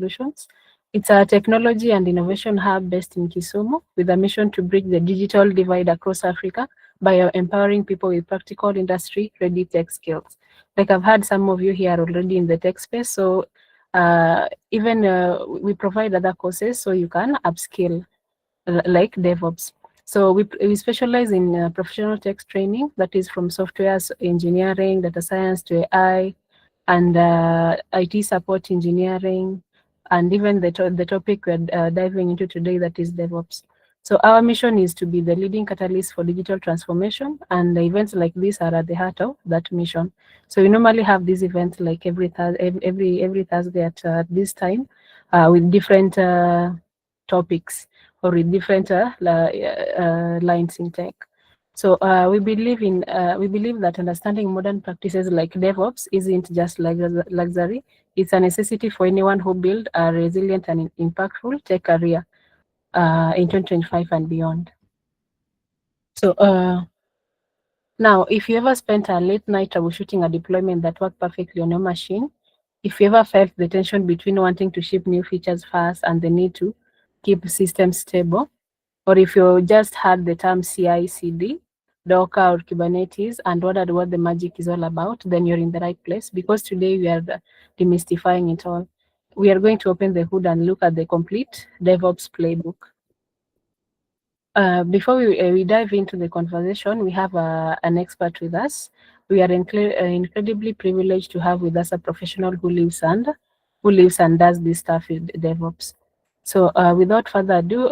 Solutions. It's a technology and innovation hub based in Kisumu with a mission to bridge the digital divide across Africa by empowering people with practical industry-ready tech skills. Like I've had some of you here already in the tech space, so even we provide other courses so you can upskill like DevOps. So we specialize in professional tech training, that is from software engineering, data science to AI, and IT support engineering, and even the topic we're diving into today, that is DevOps. So our mission is to be the leading catalyst for digital transformation, and the events like this are at the heart of that mission. So we normally have these events like every Thursday at this time with different topics or with different lines in tech. So we believe that understanding modern practices like DevOps isn't just luxury; it's a necessity for anyone who build a resilient and impactful tech career in 2025 and beyond. So now, if you ever spent a late night troubleshooting a deployment that worked perfectly on your machine, if you ever felt the tension between wanting to ship new features fast and the need to keep systems stable, or if you just heard the term CI/CD, Docker or Kubernetes and wondered what the magic is all about, then you're in the right place, because today we are demystifying it all. We are going to open the hood and look at the complete DevOps playbook. Before we dive into the conversation, we have an expert with us. We are incredibly privileged to have with us a professional who lives and does this stuff with DevOps. So without further ado,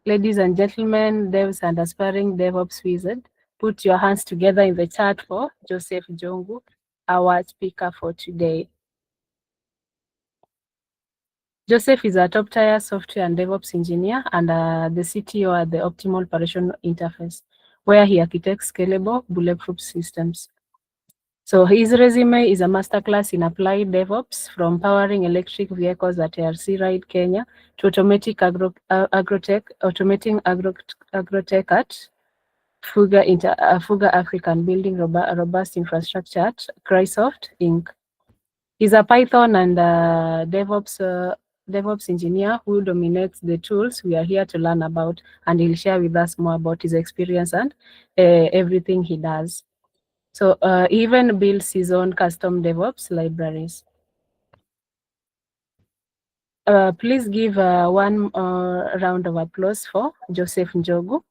ladies and gentlemen, devs and aspiring DevOps wizard, put your hands together in the chat for Joseph Njogu, our speaker for today. Joseph is a top-tier software and DevOps engineer and the CTO at the Optimal Operation Interface, where he architects scalable, bulletproof systems. So his resume is a masterclass in applied DevOps, from powering electric vehicles at ARC Ride Kenya to automating agrotech at Fuga African, building robust infrastructure at Crysoft Inc. He's a Python and DevOps engineer who dominates the tools we are here to learn about, and he'll share with us more about his experience and everything he does. So he even builds his own custom DevOps libraries. Please give one round of applause for Joseph Njogu.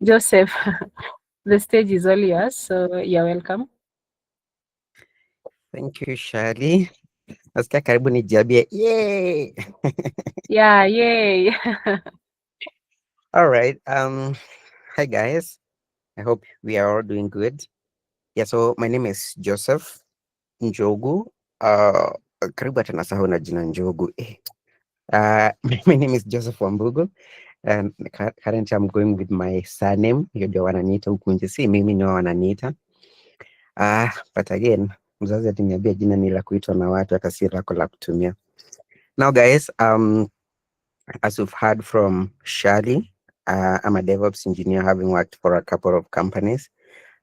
Joseph, the stage is all yours, so you're welcome. Thank you, Shali. Nasikia karibu nijabie. Yay! Yeah, yay! All right. Hi guys. I hope we are all doing good. Yeah, so my name is Joseph Njogu. Karibu hata nasahau na jina Njogu. My name is Joseph Wambugu, and currently I'm going with my surname. Hiyo ndio wananiita huku nje, si mimi ndio wananiita. But again, mzazi atiniambia jina ni la kuitwa na watu, hata si lako la kutumia. Now guys, as you've heard from Shali, I'm a DevOps engineer, having worked for a couple of companies,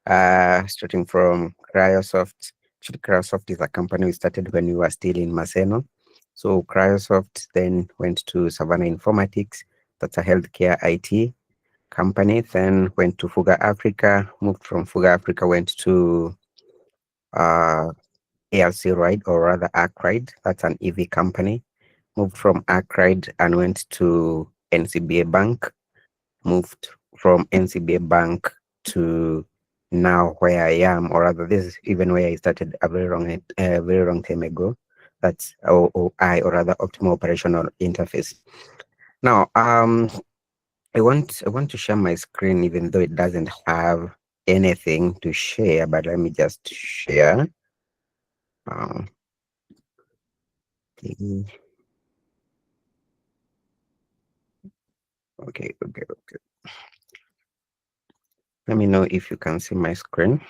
starting from Cryosoft. Actually, Cryosoft is a company we started when we were still in Maseno. So Cryosoft then went to Savannah Informatics, that's a healthcare IT company, then went to Fuga Africa, moved from Fuga Africa, went to ARC Ride, or rather ARC Ride, that's an EV company. Moved from ARC Ride and went to NCBA Bank, moved from NCBA Bank to now where I am, or rather this is even where I started a very long time ago. That's OOI, or rather Optimal Operational Interface. Now, I want to share my screen, even though it doesn't have anything to share, but let me just share. Okay. Let me know if you can see my screen.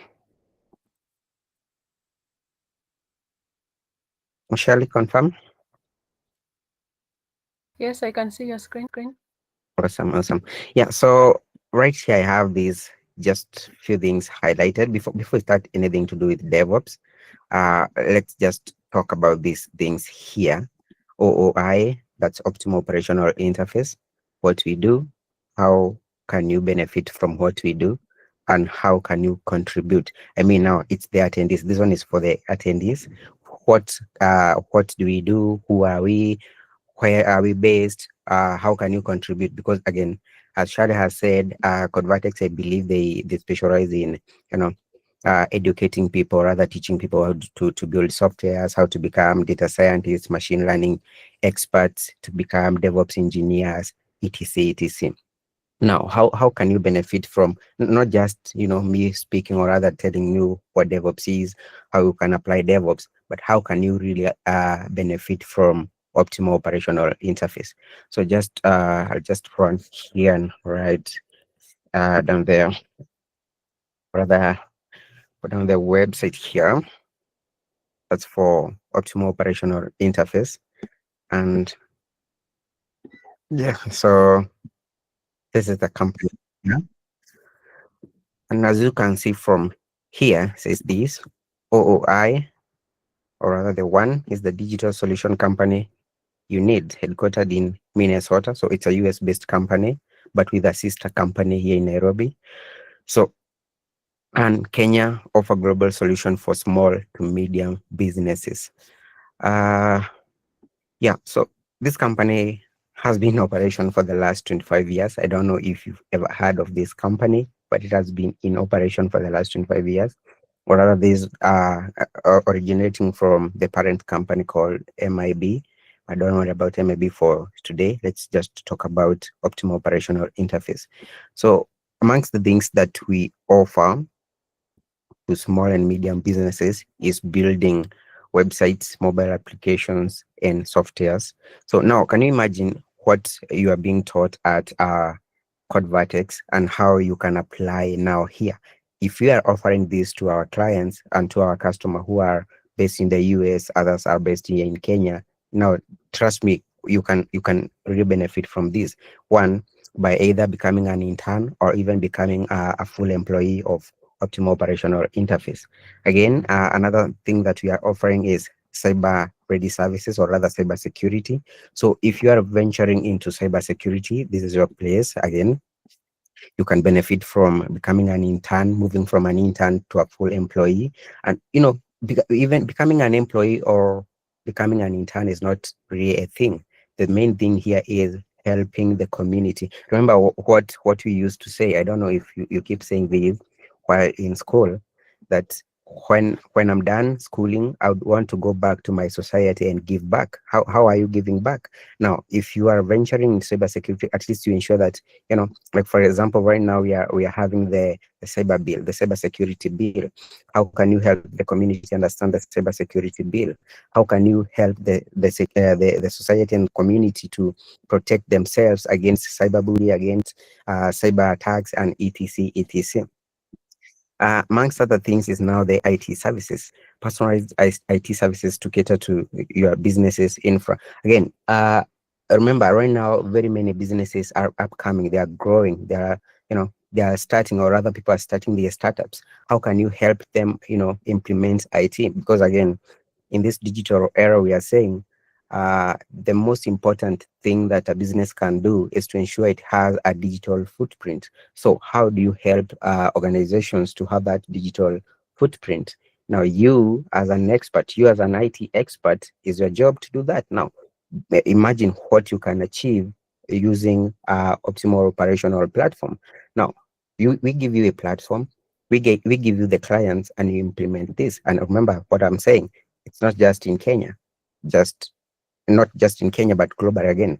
Shall I confirm? Yes, I can see your screen. Awesome. Yeah, so right here I have these just few things highlighted. Before we start anything to do with DevOps, let's just talk about these things here. OOI, that's optimal operational interface, what we do, how can you benefit from what we do, and how can you contribute. I mean, now it's the attendees. This one is for the attendees. What do we do? Who are we? Where are we based? How can you contribute? Because again, as Shadi has said, Convertex, I believe they specialize in, you know, educating people, rather teaching people how to build softwares, how to become data scientists, machine learning experts, to become DevOps engineers, etc, etc. Now, how can you benefit from not just, you know, me speaking or rather telling you what DevOps is, how you can apply DevOps, but how can you really benefit from optimal operational interface? So just I'll just run here and write down there, rather put on the website here. That's for optimal operational interface. And yeah, so this is the company. Yeah. And as you can see from here, says this OOI, or rather the one is the digital solution company you need, headquartered in Minnesota. So it's a US based company, but with a sister company here in Nairobi. So, and Kenya offer global solution for small to medium businesses. Uh, Yeah, so this company has been in operation for the last 25 years. I don't know if you've ever heard of this company, but it has been in operation for the last 25 years. Or rather, these are originating from the parent company called MIB. I don't know about MIB for today. Let's just talk about optimal operational interface. So amongst the things that we offer to small and medium businesses is building websites, mobile applications, and softwares. So now, can you imagine what you are being taught at Codvertex and how you can apply now here? If we are offering this to our clients and to our customer who are based in the US, others are based here in Kenya. Now, trust me, you can really benefit from this. One, by either becoming an intern or even becoming a full employee of optimal operational interface. Again, another thing that we are offering is cyber ready services, or rather cyber security. So if you are venturing into cyber security, this is your place. Again, you can benefit from becoming an intern, moving from an intern to a full employee. And, you know, even becoming an employee or becoming an intern is not really a thing. The main thing here is helping the community. Remember what we used to say. I don't know if you keep saying this while in school, that when I'm done schooling, I would want to go back to my society and give back. How are you giving back? Now, if you are venturing in cybersecurity, at least you ensure that, you know, like for example, right now we are having the cyber bill, the cybersecurity bill. How can you help the community understand the cybersecurity bill? How can you help the society and community to protect themselves against cyberbullying, against cyber attacks, and etc. Amongst other things is now the IT services, personalized IT services to cater to your business's infra. Again, remember right now, very many businesses are upcoming, they are growing, they are, you know, they are starting, or rather people are starting their startups. How can you help them, you know, implement IT? Because again, in this digital era, we are saying the most important thing that a business can do is to ensure it has a digital footprint. So how do you help organizations to have that digital footprint? Now, you as an expert, you as an IT expert, is your job to do that. Now, imagine what you can achieve using optimal operational platform. Now, we give you a platform, we give you the clients, and you implement this. And remember what I'm saying, it's not just in Kenya, just not just in Kenya, but global again.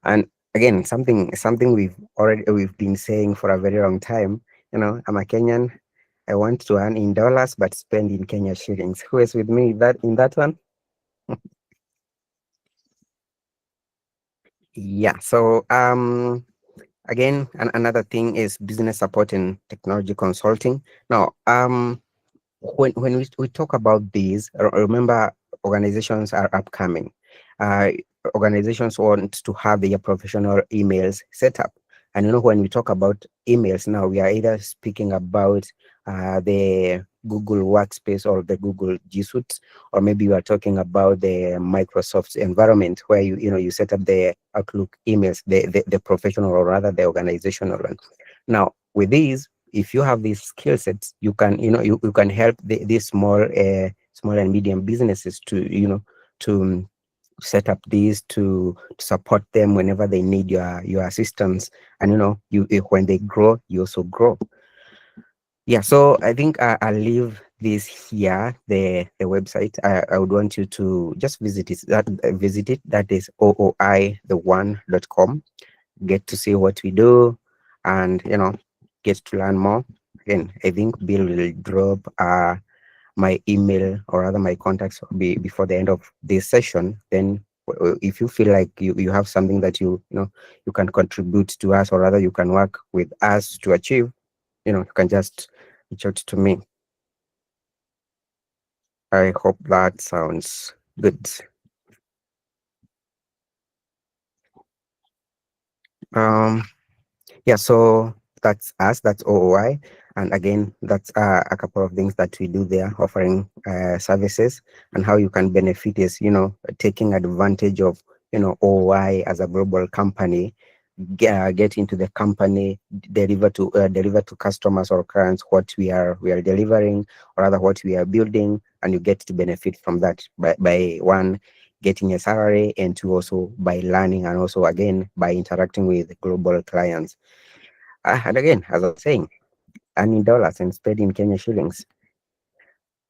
And again, something we've been saying for a very long time. You know, I'm a Kenyan. I want to earn in dollars but spend in Kenya shillings. Who is with me that in that one? Yeah. So again, another thing is business support and technology consulting. Now, when we talk about these, remember, organizations are upcoming. Uh, Organizations want to have their professional emails set up. And you know, when we talk about emails now, we are either speaking about the Google Workspace or the Google G Suite, or maybe you are talking about the Microsoft environment where you set up the Outlook emails, the professional or rather the organizational one. Now, with these, if you have these skill sets, you can you can help these small and medium businesses to set up these to support them whenever they need your assistance, and when they grow, you also grow. Yeah, so I think I'll leave this here. The website. I would want you to just visit it. That is ooi1.com. Get to see what we do, and get to learn more. Again, I think Bill will drop my email or rather my contacts before the end of this session. Then if you feel like you have something that you can contribute to us, or rather you can work with us to achieve, you can just reach out to me. I hope that sounds good. um Yeah, so that's us, that's OOI. And again, that's a couple of things that we do there, offering services, and how you can benefit is, taking advantage of, OOI as a global company, get into the company, deliver to customers or clients what we are delivering, or rather what we are building, and you get to benefit from that by one, getting a salary, and two, also by learning, and also again by interacting with global clients. And again, as I was saying, earning dollars and paid in Kenya shillings.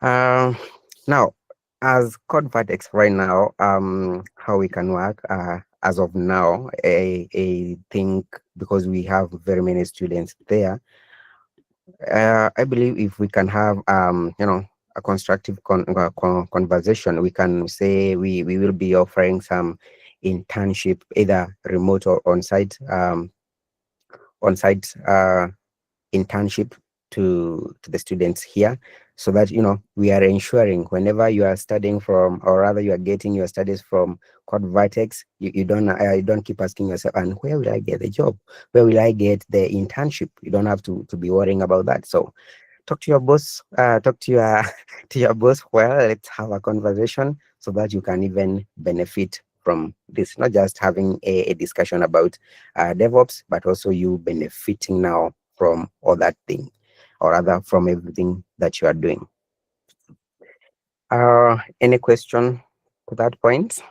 Um, Now, as code vertex right now, how we can work as of now, I think because we have very many students there, I believe if we can have a constructive conversation, we can say we will be offering some internship, either remote or on-site internship to the students here, so that we are ensuring whenever you are studying from, or rather you are getting your studies from Code Vertex, you don't keep asking yourself, and where will I get the job, where will I get the internship? You don't have to be worrying about that. So talk to your boss, talk to your to your boss. Well, let's have a conversation so that you can even benefit from this, not just having a discussion about DevOps, but also you benefiting now from all that thing, or rather from everything that you are doing. Any question to that point?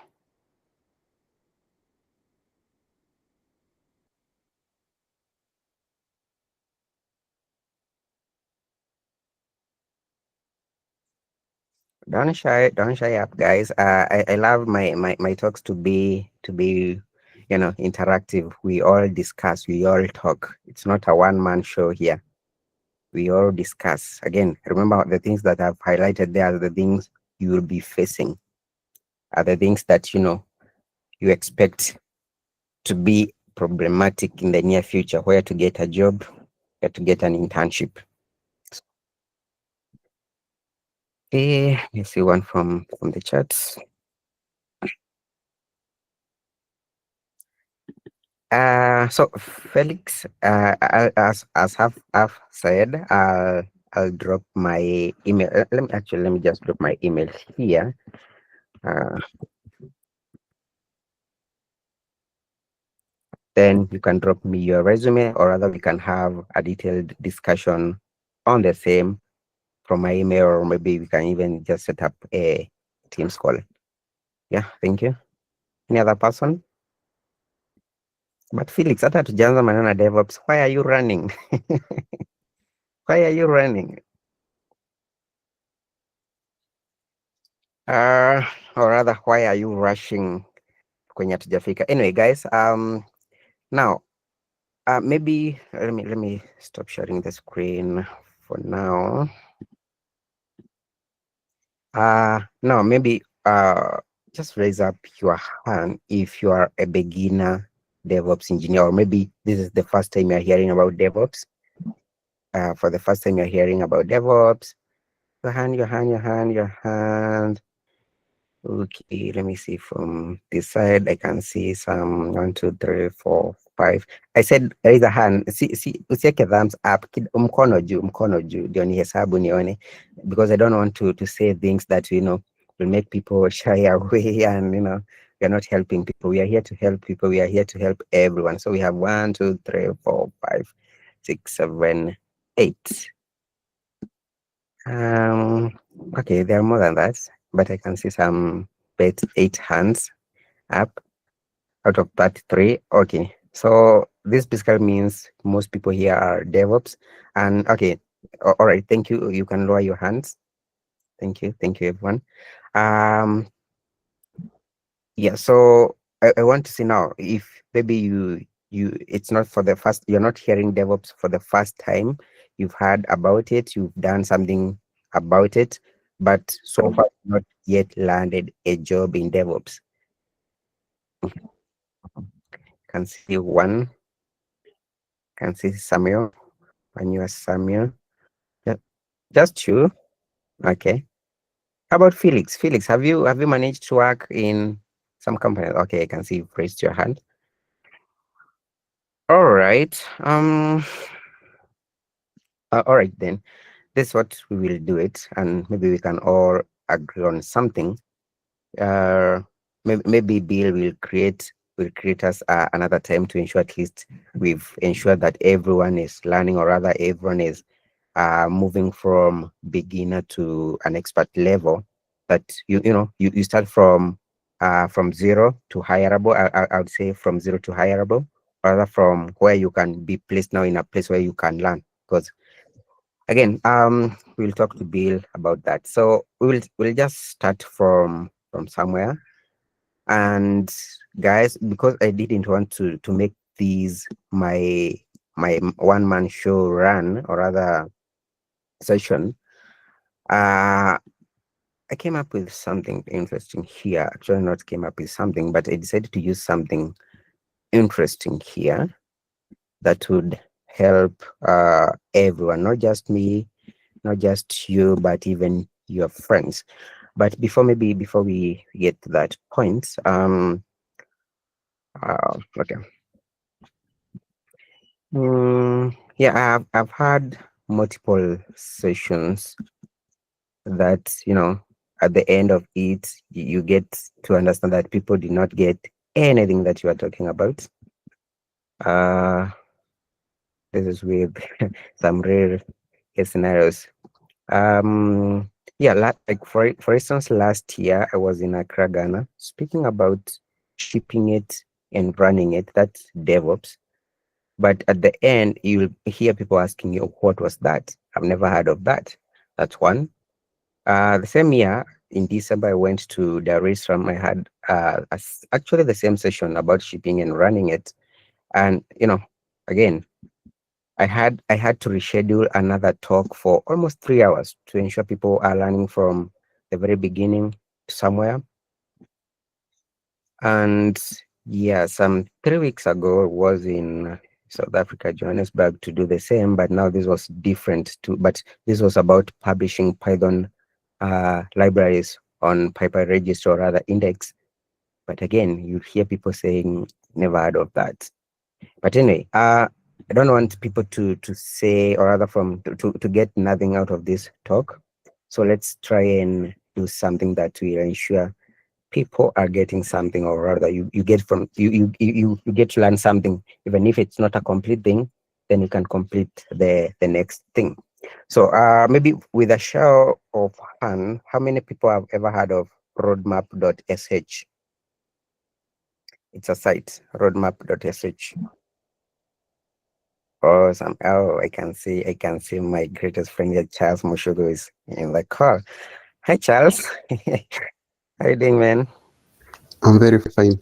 Don't shy up, guys. I love my talks to be interactive. We all discuss, we all talk. It's not a one-man show here. We all discuss. Again, remember the things that I've highlighted there are the things you will be facing, are the things that you expect to be problematic in the near future, where to get a job, where to get an internship. Okay, let's see one from the chats. So Felix, as have said, I'll drop my email. Let me just drop my email here. Uh, then you can drop me your resume, or rather we can have a detailed discussion on the same from my email, or maybe we can even just set up a Teams call. Yeah, thank you. Any other person? But Felix, hata tujaanza maneno na DevOps. Why are you running? Why are you running? Or rather, why are you rushing kwenye hatujafika? Anyway, guys, now, maybe let me stop sharing the screen for now. Now maybe just raise up your hand if you are a beginner DevOps engineer, or maybe this is the first time you're hearing about DevOps. For the first time you're hearing about DevOps, your hand. Okay, let me see from this side. I can see some 1, 2, 3, 4, 5. I said raise a hand. See, usiweke thumbs up. Mkono juu ndio nihesabu nione, because I don't want to say things that will make people shy away, and we are not helping people. We are here to help people. We are here to help everyone. So we have 1, 2, 3, 4, 5, 6, 7, 8. Okay, there are more than that, but I can see some 8 hands up out of 33. Okay, so this basically means most people here are DevOps. And okay, all right, thank you. You can lower your hands. Thank you, everyone. Um, yeah. So I want to see now if maybe it's not for the first. You're not hearing DevOps for the first time. You've heard about it. You've done something about it, but so far not yet landed a job in DevOps. Can see one. Can see Samuel. When you are Samuel. Yeah, just you. Okay. How about Felix? Felix, have you managed to work in some company? Okay, I can see you've raised your hand. All right. All right then. This is what we will do it, and maybe we can all agree on something. Uh, maybe Bill will create us another time to ensure at least we've ensured that everyone is learning, or rather everyone is moving from beginner to an expert level. That you start from 0 to hireable. I would say from 0 to hireable, rather from where you can be placed now in a place where you can learn. Because again, we'll talk to Bill about that. So we'll just start from somewhere. And guys, because I didn't want to make these my one man show run, or rather session, I came up with something interesting here. Actually, not came up with something, but I decided to use something interesting here that would help everyone, not just me, not just you, but even your friends. But before we get to that point, okay. Yeah, I've had multiple sessions that at the end of it you get to understand that people did not get anything that you are talking about. Uh, this is with some rare case scenarios. Yeah, like for instance, last year I was in Accra, Ghana, speaking about shipping it and running it. That's DevOps. But at the end, you'll hear people asking you, what was that? I've never heard of that. That's one. The same year, in December, I went to Dar es Salaam. I had actually the same session about shipping and running it. And, again, I had to reschedule another talk for almost 3 hours to ensure people are learning from the very beginning to somewhere. And yeah, some 3 weeks ago was in South Africa, Johannesburg, to do the same, but now this was different too. But this was about publishing Python libraries on Piper Register, or rather Index. But again, you hear people saying, never heard of that. But anyway, I don't want people to say, or rather to get nothing out of this talk. So let's try and do something that will ensure people are getting something, or rather you get from you get to learn something. Even if it's not a complete thing, then you can complete the next thing. So maybe with a show of hand, how many people have ever heard of roadmap.sh? It's a site, roadmap.sh. I can see my greatest friend here, Charles Mushugu, is in the call. Hi Charles. How you doing, man? I'm very fine.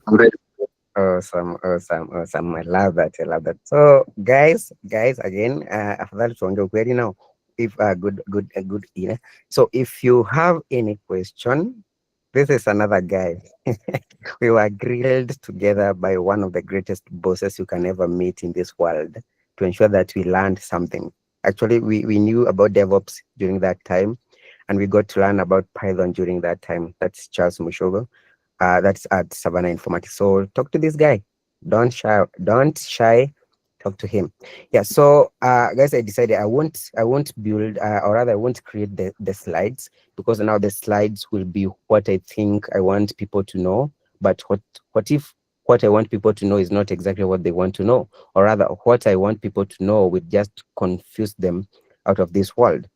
Awesome, awesome, awesome. I love that. I love that. So, guys, again, afadhali tuongee ukweli now. If good, So, if you have any question, this is another guy. We were grilled together by one of the greatest bosses you can ever meet in this world to ensure that we learned something. Actually, we knew about DevOps during that time, and we got to learn about Python during that time. That's Charles Mushogo. That's at Savannah Informatics. So talk to this guy. Don't shy, talk to him. Yeah, so guys, I decided I won't build or rather I won't create the slides, because now the slides will be what I think I want people to know. But what if what I want people to know is not exactly what they want to know, or rather what I want people to know will just confuse them out of this world.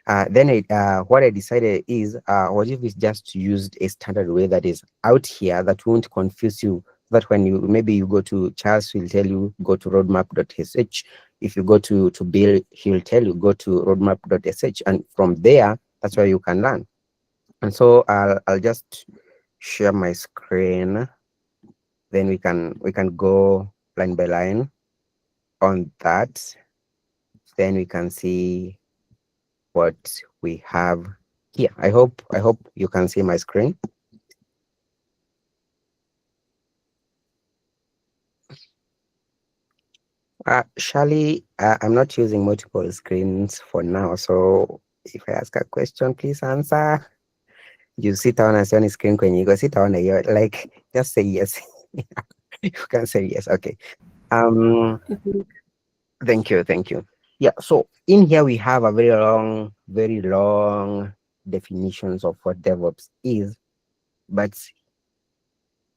What I decided is, what if we just used a standard way that is out here that won't confuse you? That when you maybe you go to Charles, he'll tell you go to roadmap.sh. If you go to Bill, he'll tell you go to roadmap.sh, and from there, that's where you can learn. And so I'll just share my screen. Then we can go line by line on that. Then we can see what we have here. I hope you can see my screen. Shally, I'm not using multiple screens for now, so if I ask a question, please answer. You sit down and see on the screen when you go sit down here, like just say yes. You can say yes. Okay. Um. Thank you. Yeah. So in here we have a very long definitions of what DevOps is. But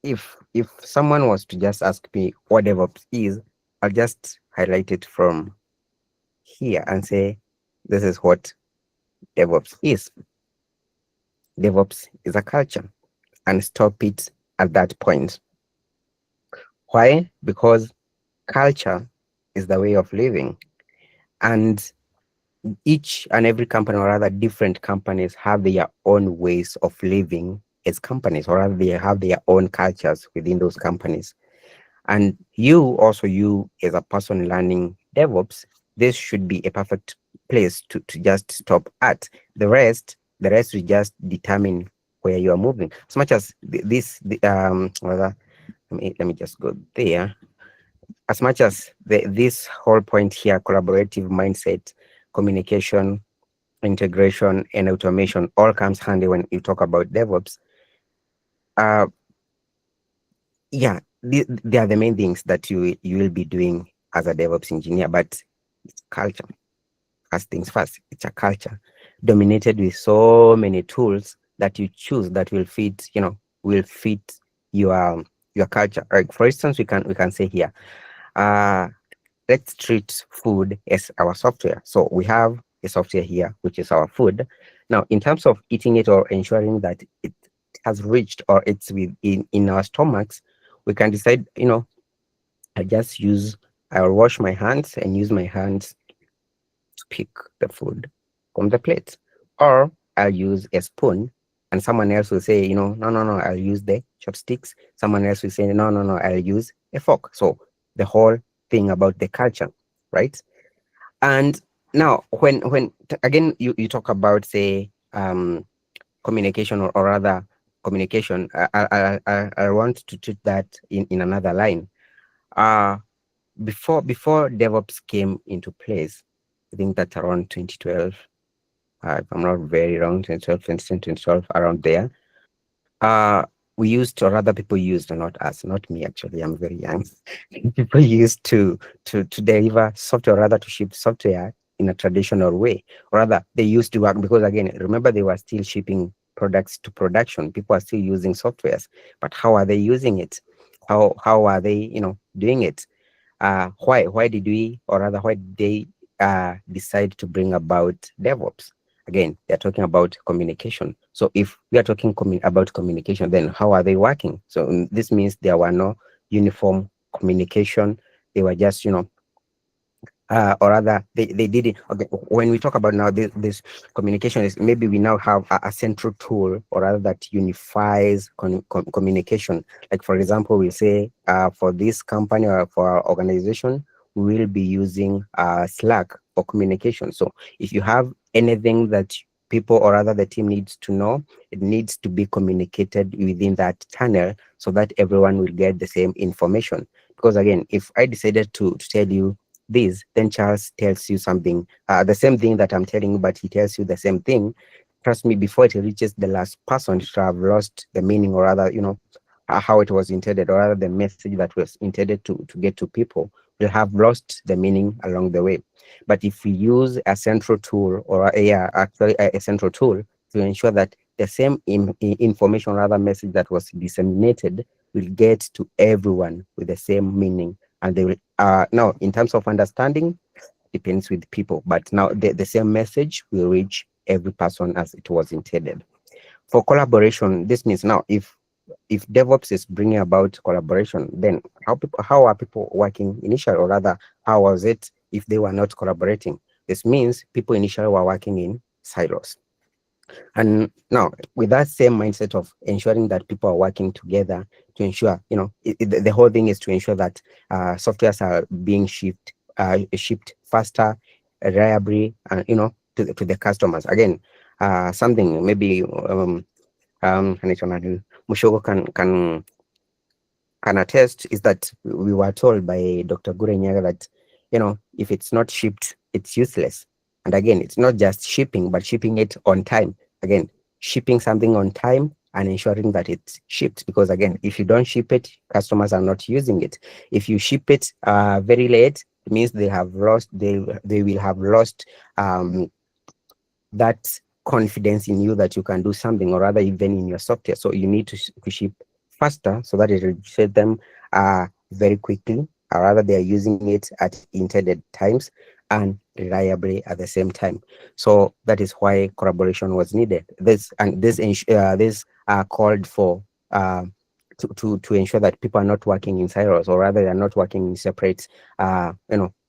if someone was to just ask me what DevOps is, I'll just highlight it from here and say this is what DevOps is. DevOps is a culture, and stop it at that point. Why? Because culture is the way of living, and each and every company, or rather different companies, have their own ways of living as companies, or rather they have their own cultures within those companies. And you as a person learning DevOps, this should be a perfect place to just stop at. The rest will just determine where you are moving. As much as rather, let me just go there. As much as this whole point here, collaborative mindset, communication, integration, and automation all comes handy when you talk about DevOps. Uh, yeah, they are the main things that you will be doing as a DevOps engineer. But it's culture. First things first, it's a culture dominated with so many tools that you choose that will fit your culture. Like for instance, we can say here, uh let's treat food as our software. So we have a software here, which is our food. Now, in terms of eating it or ensuring that it has reached or it's in our stomachs, we can decide, I just I'll wash my hands and use my hands to pick the food from the plate. Or I'll use a spoon, and someone else will say, no, no, no, I'll use the chopsticks. Someone else will say, no, no, no, I'll use a fork. So the whole thing about the culture, right? And now, again, you talk about, say, communication, or rather communication, I want to treat that in another line. Uh, before DevOps came into place, I think that's around 2012. If I'm not very wrong, 2012, 2012, around there. Uh, we used, or rather people used, not us, not me actually, I'm very young. People used to deliver software, or rather to ship software in a traditional way. Or rather, they used to work, because again, remember, they were still shipping products to production. People are still using softwares, but how are they using it? How are they, doing it? Why did we, or rather why did they decide to bring about DevOps? Again, they're talking about communication. So if we are talking about communication, then how are they working? So this means there were no uniform communication. They were just, or rather they did it. Okay, when we talk about now this communication, is maybe we now have a central tool, or rather, that unifies communication. Like for example, we say for this company or for our organization, we will be using Slack for communication. So if you have anything that people, or rather the team, needs to know, it needs to be communicated within that channel, so that everyone will get the same information. Because again, if I decided to tell you this, then Charles tells you something, the same thing that I'm telling you, but he tells you the same thing. Trust me, before it reaches the last person, it should have lost the meaning, or rather, how it was intended, or rather the message that was intended to get to people, will have lost the meaning along the way. But if we use a central tool, or actually a central tool, to ensure that the same information, rather message that was disseminated, will get to everyone with the same meaning, and they will now, in terms of understanding, depends with people, but now the same message will reach every person as it was intended. For collaboration, this means now, if DevOps is bringing about collaboration, then how are people working initially, or rather, how was it if they were not collaborating? This means people initially were working in silos. And now, with that same mindset of ensuring that people are working together to ensure, the whole thing is to ensure that softwares are being shipped faster, reliably, and to the customers. Again, something maybe Mushogo can attest is that we were told by Dr. Gurenyaga that, if it's not shipped, it's useless. And again, it's not just shipping, but shipping it on time. Again, shipping something on time and ensuring that it's shipped. Because again, if you don't ship it, customers are not using it. If you ship it very late, it means they will have lost that confidence in you that you can do something, or rather even in your software. So you need to ship faster so that it reaches them very quickly, or rather they are using it at intended times and reliably at the same time. So that is why collaboration was needed. This called for to ensure that people are not working in silos, or rather they are not working in separate,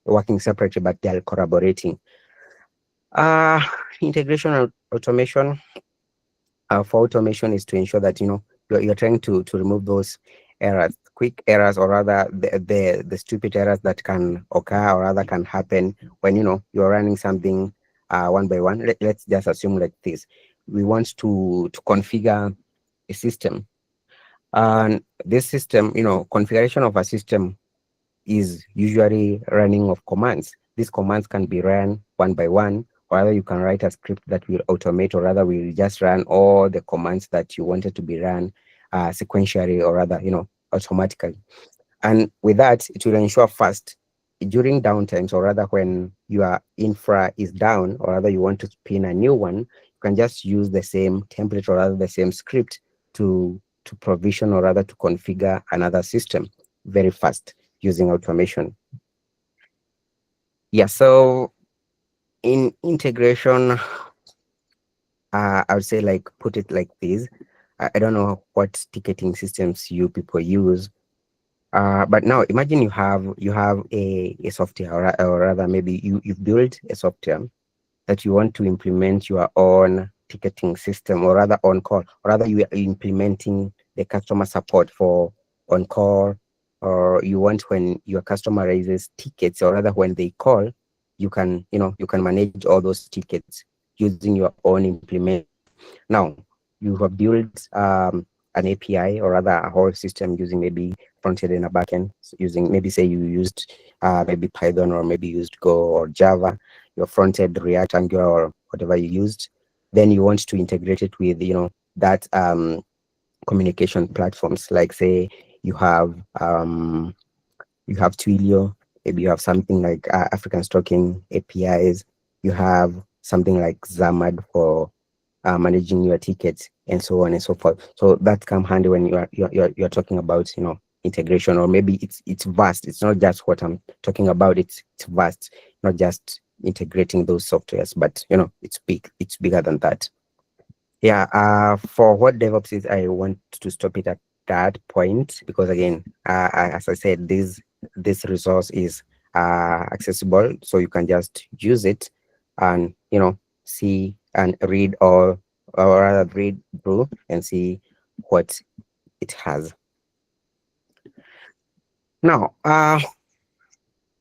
working separately, but they are collaborating. Integration and automation. For automation is to ensure that you're trying to remove those errors, quick errors, or rather the stupid errors that can occur, or rather can happen when you're running something one by one. Let's just assume like this: we want to configure a system, and this system, configuration of a system is usually running of commands. These commands can be run one by one, or rather you can write a script that will automate, or rather will just run all the commands that you wanted to be run sequentially, or rather, automatically. And with that, it will ensure first, during downtimes, or rather when your infra is down, or rather you want to spin a new one, you can just use the same template, or rather the same script to provision, or rather to configure another system very fast using automation. Yeah, so in integration, I would say, like, put it like this. I don't know what ticketing systems you people use, but now imagine you have a software, or rather maybe you've built a software that you want to implement your own ticketing system, or rather on call, or rather you are implementing the customer support for on call, or you want, when your customer raises tickets, or rather when they call, you can manage all those tickets using your own implement. Now you have built an API, or rather a whole system, using maybe front end and a backend, using, maybe say you used maybe Python, or maybe used Go or Java, your front end React, Angular, or whatever you used. Then you want to integrate it with that communication platforms, like say you have Twilio, maybe you have something like African Stocking APIs, you have something like Zamad for managing your tickets, and so on and so forth. So that come handy when you're talking about integration, or maybe it's vast. It's not just what I'm talking about. It's vast, not just integrating those softwares, but it's big. It's bigger than that. Yeah. For what DevOps is, I want to stop it at that point, because again, as I said, this resource is accessible, so you can just use it and see and read, or rather read through and see what it has. Now,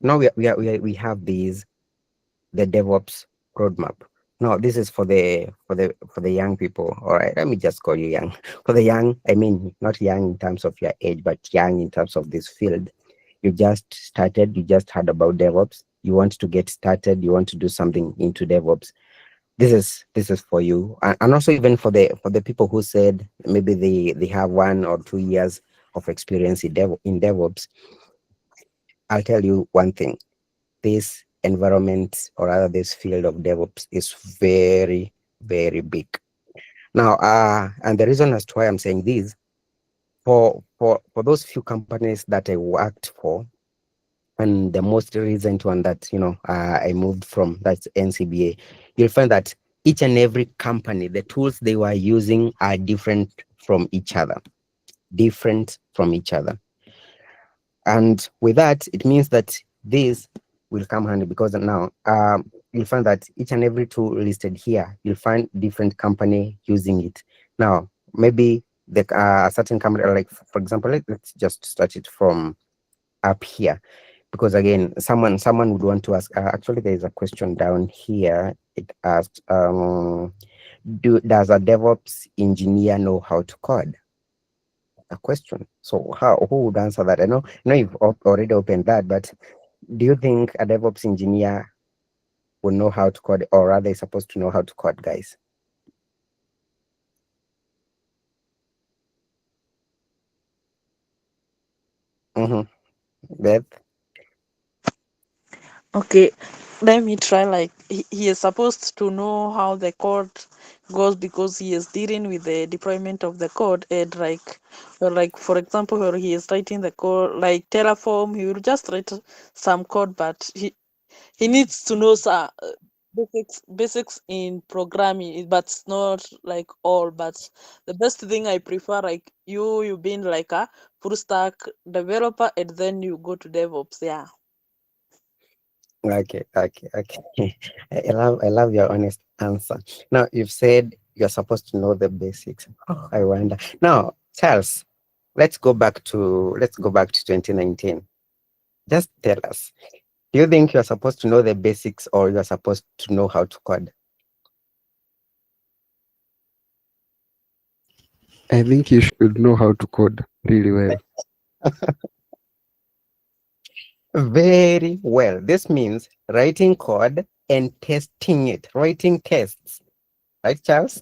we have the DevOps roadmap. Now, this is for the young people. All right, let me just call you young. For the young, I mean, not young in terms of your age, but young in terms of this field. You just started, you just heard about DevOps. You want to get started, you want to do something into DevOps. This is for you. And also even for the people who said maybe they have 1 or 2 years of experience in DevOps, I'll tell you one thing. This environment, or rather this field of DevOps, is very, very big. Now, and the reason as to why I'm saying this, for those few companies that I worked for, and the most recent one that I moved from, that's NCBA, you'll find that each and every company, the tools they were using are different from each other. Different from each other. And with that, it means that this will come handy, because now you'll find that each and every tool listed here, you'll find different company using it. Now, maybe the certain company, like for example, let's just start it from up here, because again, someone would want to ask. Actually, there is a question down here. It asks, does a DevOps engineer know how to code? A question. So who would answer that? I know you've already opened that, but do you think a DevOps engineer will know how to code, or are they supposed to know how to code, guys? Mm-hmm. Beth? Okay, let me try. Like he is supposed to know how the code goes because he is dealing with the deployment of the code, and like for example, where he is writing the code like Terraform, he will just write some code, but he needs to know some basics in programming, but it's not like all. But the best thing I prefer, like you being like a full stack developer, and then you go to DevOps. Yeah. Okay. I love your honest answer. Now, you've said you're supposed to know the basics. Oh, I wonder. Now, Charles, let's go back to 2019. Just tell us, do you think you're supposed to know the basics, or you're supposed to know how to code? I think you should know how to code really well. Very well. This means writing code and testing it, writing tests. Right, Charles?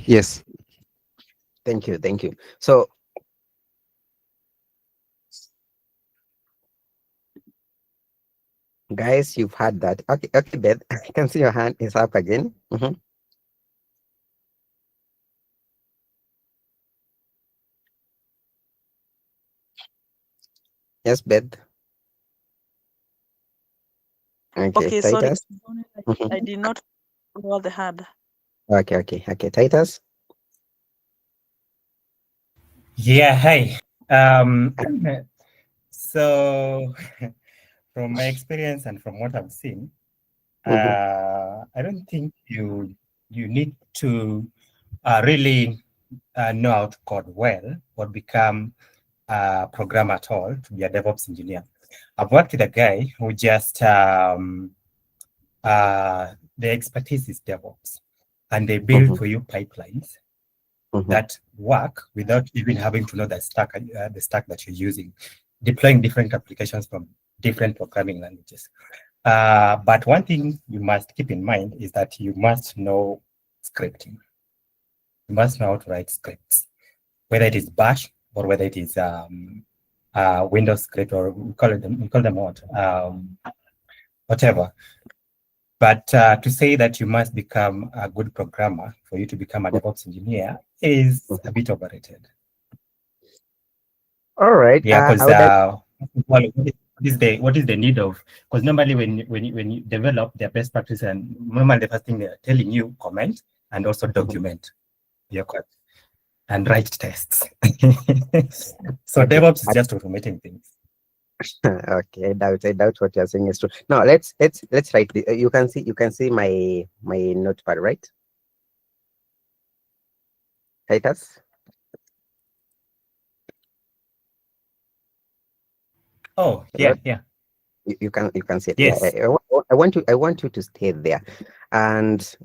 Yes. Thank you. Thank you. So, guys, you've had that. Okay, Beth, I can see your hand is up again. Yes, Beth. Okay, Okay, sorry. Titus. I did not roll the hand. Okay, Titus. Yeah, hi. Um, so, from my experience and from what I've seen, Mhm, I don't think you need to really know how to code well or become a programmer at all to be a DevOps engineer. I've worked with a guy who just the expertise is DevOps, and they build mhm, for you pipelines mhm. that work without even having to know the stack that you're using, deploying different applications from different programming languages. But one thing you must keep in mind is that you must know scripting. You must know how to write scripts, whether it is Bash or whether it is Windows script, or we call them what, whatever. But to say that you must become a good programmer for you to become a DevOps engineer is a bit overrated. All right. Yeah, I because would like. what is the need of? Because normally when you develop their best practice, and normally the first thing they're telling you, comment and also Mhm. document your code and write tests. So Okay. DevOps is just automating things. Okay. I doubt what you're saying is true. Now let's write. You can see my notepad, right, Titus? Oh, Hello? yeah. You can see it. Yeah. Yes. I want you to stay there, and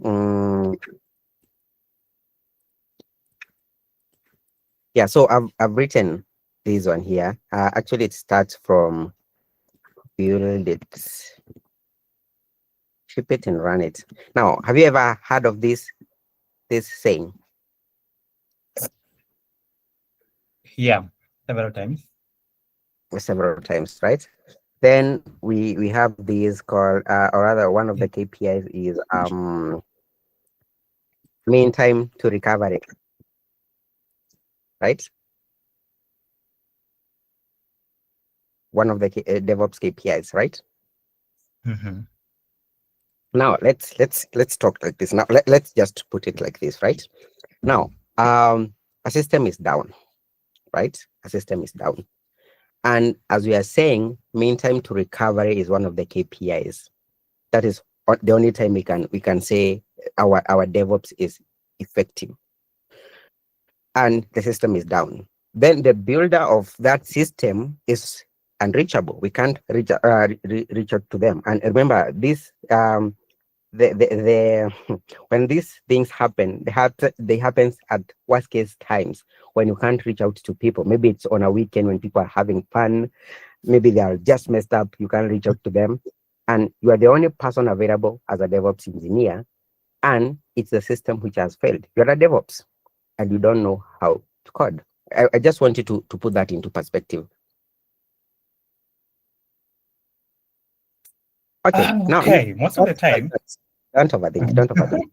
yeah. So I've written this one here. Actually, it starts from build it, ship it, and run it. Now, have you ever heard of this saying? Yeah, several times. Several times, right? Then we have these called, or rather, one of the KPIs is mean time to recovery, right? One of the DevOps KPIs, right? Mm-hmm. Now let's talk like this. Now let's just put it like this, right? Now, a system is down, right? A system is down, and as we are saying, mean time to recovery is one of the KPIs. That is the only time we can say our DevOps is effective, and the system is down. Then the builder of that system is unreachable. We can't reach out to them. And remember, this the when these things happen, they happens at worst case times when you can't reach out to people. Maybe it's on a weekend when people are having fun. Maybe they are just messed up. You can't reach out to them, and you are the only person available as a DevOps engineer. And it's the system which has failed. You're a DevOps, and you don't know how to code. I just wanted to put that into perspective. Okay, now Okay, most of the time. don't overthink. Don't overthink.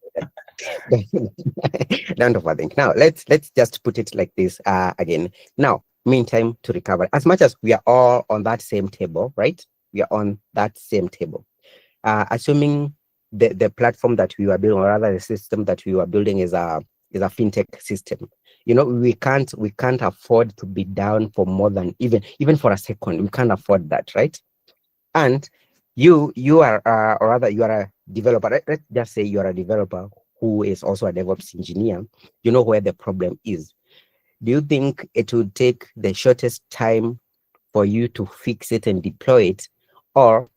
Don't overthink. Now let's just put it like this again. Now, mean time to recover. As much as we are all on that same table, right? We are on that same table. Assuming the platform that we are building, or rather the system that we are building, is a fintech system. You know, we can't afford to be down for more than even for a second. We can't afford that, right? And you are or rather you are a developer. Let's just say you are a developer who is also a DevOps engineer. You know where the problem is. Do you think it would take the shortest time for you to fix it and deploy it, or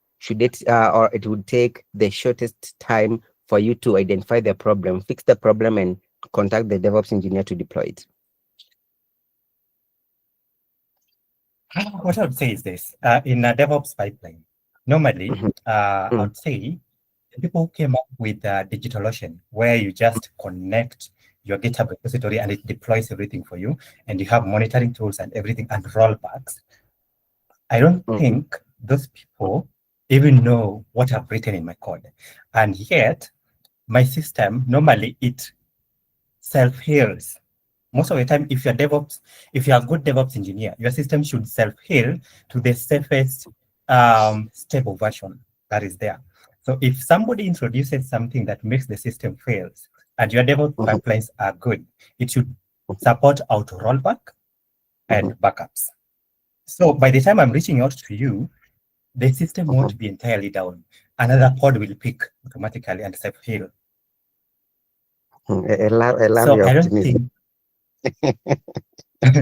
or it would take the shortest time for you to identify the problem, fix the problem, and contact the DevOps engineer to deploy it? What I would say is this: in a DevOps pipeline, normally, Mhm, I would say people came up with DigitalOcean, where you just connect your GitHub repository and it deploys everything for you, and you have monitoring tools and everything and rollbacks. I don't mhm, think those people even know what I've written in my code, and yet my system normally it self-heals. Most of the time, if you're DevOps, if you're a good DevOps engineer, your system should self-heal to the safest stable version that is there. So if somebody introduces something that makes the system fails and your DevOps mhm, pipelines are good, it should support auto rollback and mhm, backups. So by the time I'm reaching out to you, the system mhm. won't be entirely down. Another pod will pick automatically and self-heal. I love So your I don't optimism. think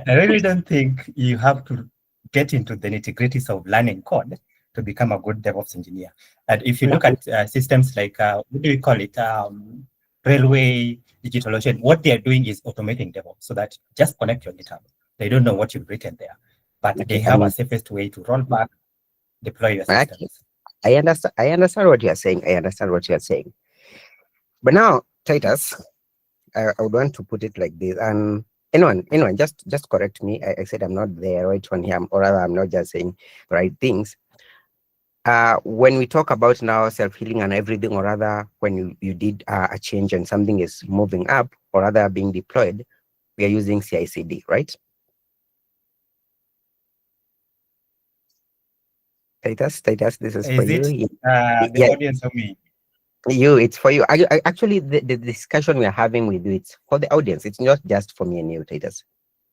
I really don't think you have to get into the nitty-gritties of learning code to become a good DevOps engineer. And if you look at systems like, what do we call it, Railway, DigitalOcean, what they are doing is automating DevOps so that just connect your GitHub. They don't know what you've written there, but they Okay, have a safest way to roll back, deploy your okay. systems. I understand. I understand what you are saying. I understand what you are saying. But now, Titus, I would want to put it like this. And anyone, just correct me. I said I'm not the right one here, or rather, I'm not just saying the right things. When we talk about now self-healing and everything, or rather, when you did a change and something is moving up, or rather being deployed, we are using CI/CD, right? Titus, this is for Is it you. the Yeah, audience or me? it's for you. Actually, the discussion we're having with you, it's for the audience. It's not just for me and you, Titus.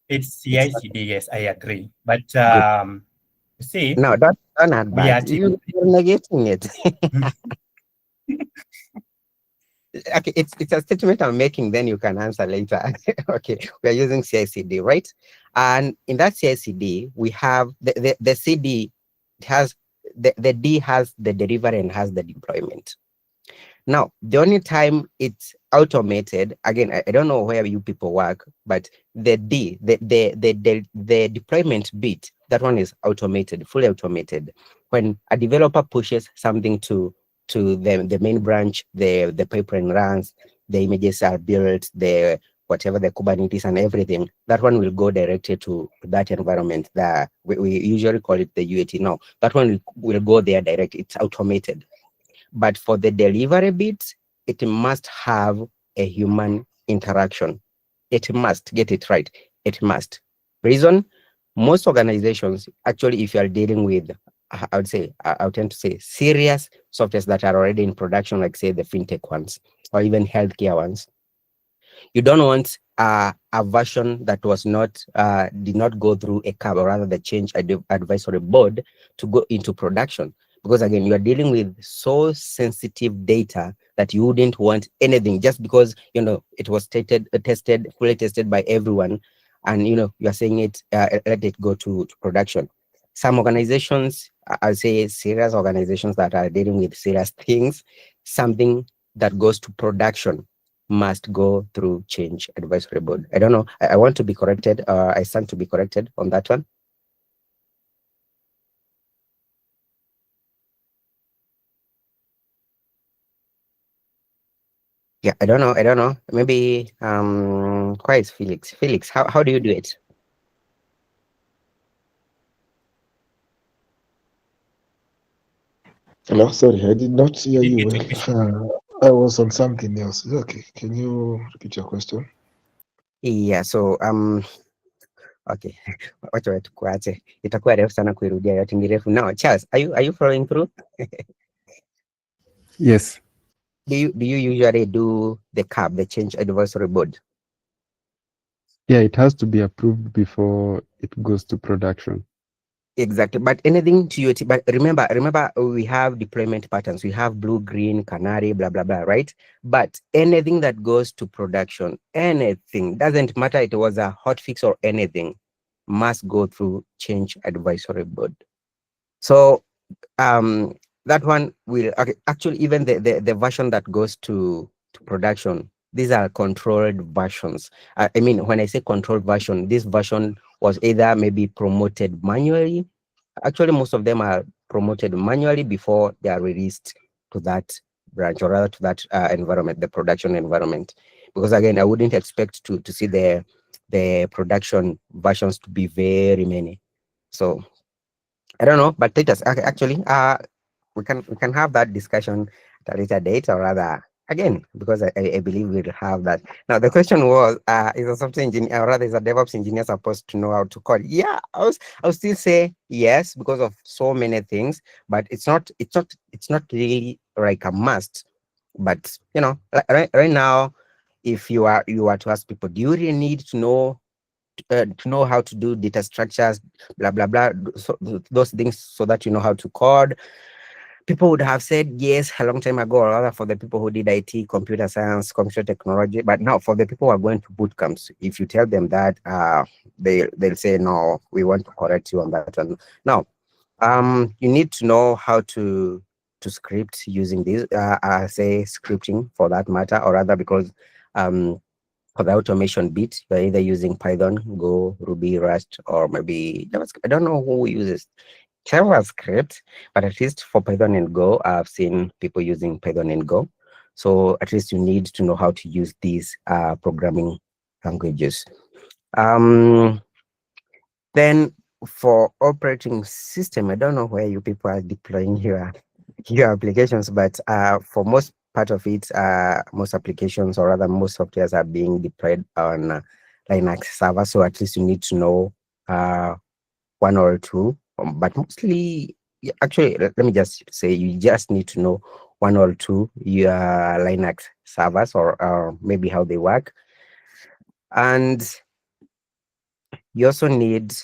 It's It's CI/CD, yes, I agree. But good. you see, No, don't add we are but. You're negating it. Okay, it's a statement I'm making, then you can answer later. Okay, we are using CI/CD, right? And in that CI/CD, we have the CD has the D has the delivery and has the deployment. Now, the only time it's automated, again, I don't know where you people work, but the D, the deployment bit, that one is automated, fully automated. When a developer pushes something to the main branch, the pipeline runs, the images are built, the whatever the Kubernetes and everything, that one will go directly to that environment. We usually call it the UAT. No, that one will go there direct. It's automated. But for the delivery bit, it must have a human interaction. It must get it right. It must. Reason, most organizations, actually, if you are dealing with, I would tend to say serious softwares that are already in production, like say the fintech ones or even healthcare ones, you don't want a version that was not did not go through a cab, or rather the change advisory board, to go into production, because again, you are dealing with so sensitive data that you wouldn't want anything just because it was tested, fully tested by everyone, and you are saying it, let it go to production. Some organizations, I'll say serious organizations that are dealing with serious things, something that goes to production must go through change advisory board. I don't know. I want to be corrected. I stand to be corrected on that one. Yeah, I don't know. I don't know. Maybe why is Felix? Felix, how do you do it? Hello, sorry, I did not hear Did you you well. take question? I was on something else. Okay, can you repeat your question? Yeah, so okay. Wacha tukuache. Itakuwa refu sana kuirudia, yote ni refu. Now, Charles, are you following through? Yes. Do you usually do the CAB, the change advisory board? Yeah, it has to be approved before it goes to production. Exactly, but anything to UAT. But remember, we have deployment patterns. We have blue, green, canary, blah blah blah, right? But anything that goes to production, anything, doesn't matter it was a hot fix or anything, must go through change advisory board. So that one will, okay, actually, even the version that goes to production, these are controlled versions. I mean, when I say controlled version, this version was either maybe promoted manually. Actually, most of them are promoted manually before they are released to that branch, or rather to that environment, the production environment. Because again, I wouldn't expect to see the production versions to be very many. So I don't know, but let us actually we can have that discussion at a later date, or rather again, because I believe we'll have that. Now the question was, is a software engineer, or rather is a DevOps engineer supposed to know how to code? Yeah, I would still say yes, because of so many things, but it's not really like a must. But right now, if you are to ask people, do you really need to know how to do data structures, blah blah blah, so those things, so that you know how to code? People would have said yes a long time ago, or rather for the people who did IT, computer science, computer technology. But now for the people who are going to boot camps, if you tell them that, they'll say no, we want to correct you on that one. Now, you need to know how to script using this, say scripting for that matter, or rather, because for the automation bit, you're either using Python, Go, Ruby, Rust, or maybe JavaScript. I don't know who uses JavaScript, but at least for Python and Go, I've seen people using Python and Go. So at least you need to know how to use these programming languages. Then for operating system, I don't know where you people are deploying your applications, but for most part of it, most applications, or rather most softwares, are being deployed on Linux server. So at least you need to know one or two, but mostly, yeah, actually, let me just say, you just need to know one or two your Linux servers, or maybe how they work. And you also need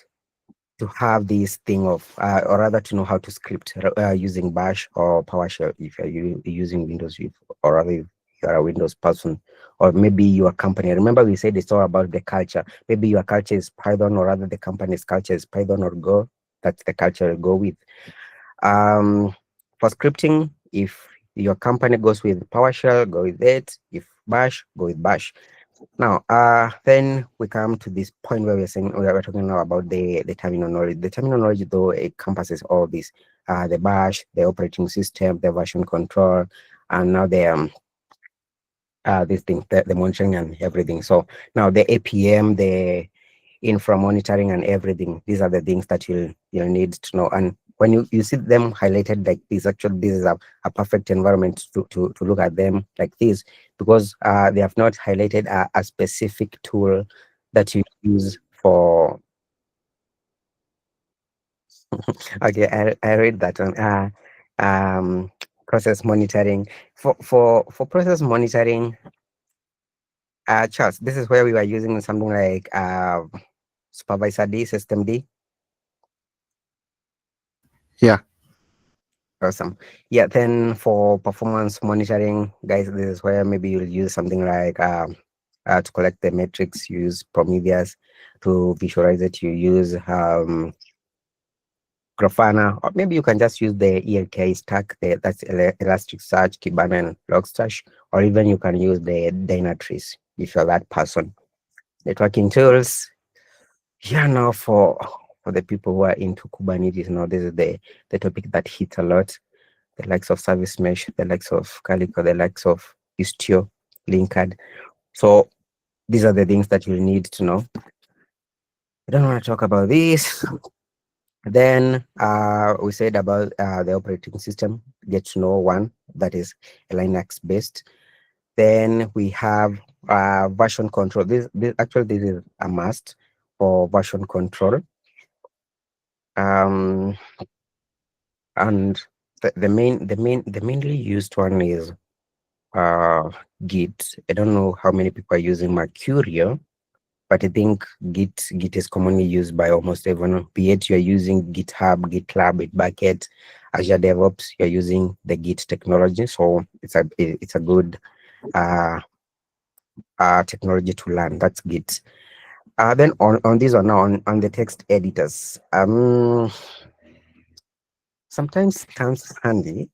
to have this thing of, or rather to know how to script using Bash or PowerShell if you're using Windows, or rather if you're a Windows person, or maybe your company. Remember, we said it's all about the culture. Maybe your culture is Python, or rather the company's culture is Python or Go. That's the culture you go with. For scripting, if your company goes with PowerShell, go with it. If Bash, go with Bash. Now, then we come to this point where we're talking now about the terminology. The terminology, though, it encompasses all this: the Bash, the operating system, the version control, and now these things, the monitoring and everything. So now the APM, the infra monitoring and everything, these are the things that you'll need to know. And when you see them highlighted like this, actually this is a perfect environment to look at them like this, because they have not highlighted a specific tool that you use for. Okay, I read that one. Process monitoring. For process monitoring, Charles, this is where we were using something like supervisor D, system D. Yeah. Awesome. Yeah, then for performance monitoring, guys, this is where maybe you'll use something like to collect the metrics, you use Prometheus. To visualize it, you use Grafana, or maybe you can just use the ELK stack, that's Elasticsearch, Kibana, and Logstash, or even you can use the Dynatrace if you're that person. Networking tools, yeah, now for the people who are into Kubernetes, now this is the topic that hits a lot. The likes of Service Mesh, the likes of Calico, the likes of Istio, Linkerd. So these are the things that you need to know. I don't want to talk about this. Then we said about the operating system. Get to know one that is Linux based. Then we have version control. This is a must for version control. And the mainly used one is Git. I don't know how many people are using Mercurial, but I think Git is commonly used by almost everyone. Be it you're using GitHub, GitLab, Bitbucket, Azure DevOps, you're using the Git technology. So it's a good technology to learn. That's Git. Then on this one now on the text editors. Sometimes it comes handy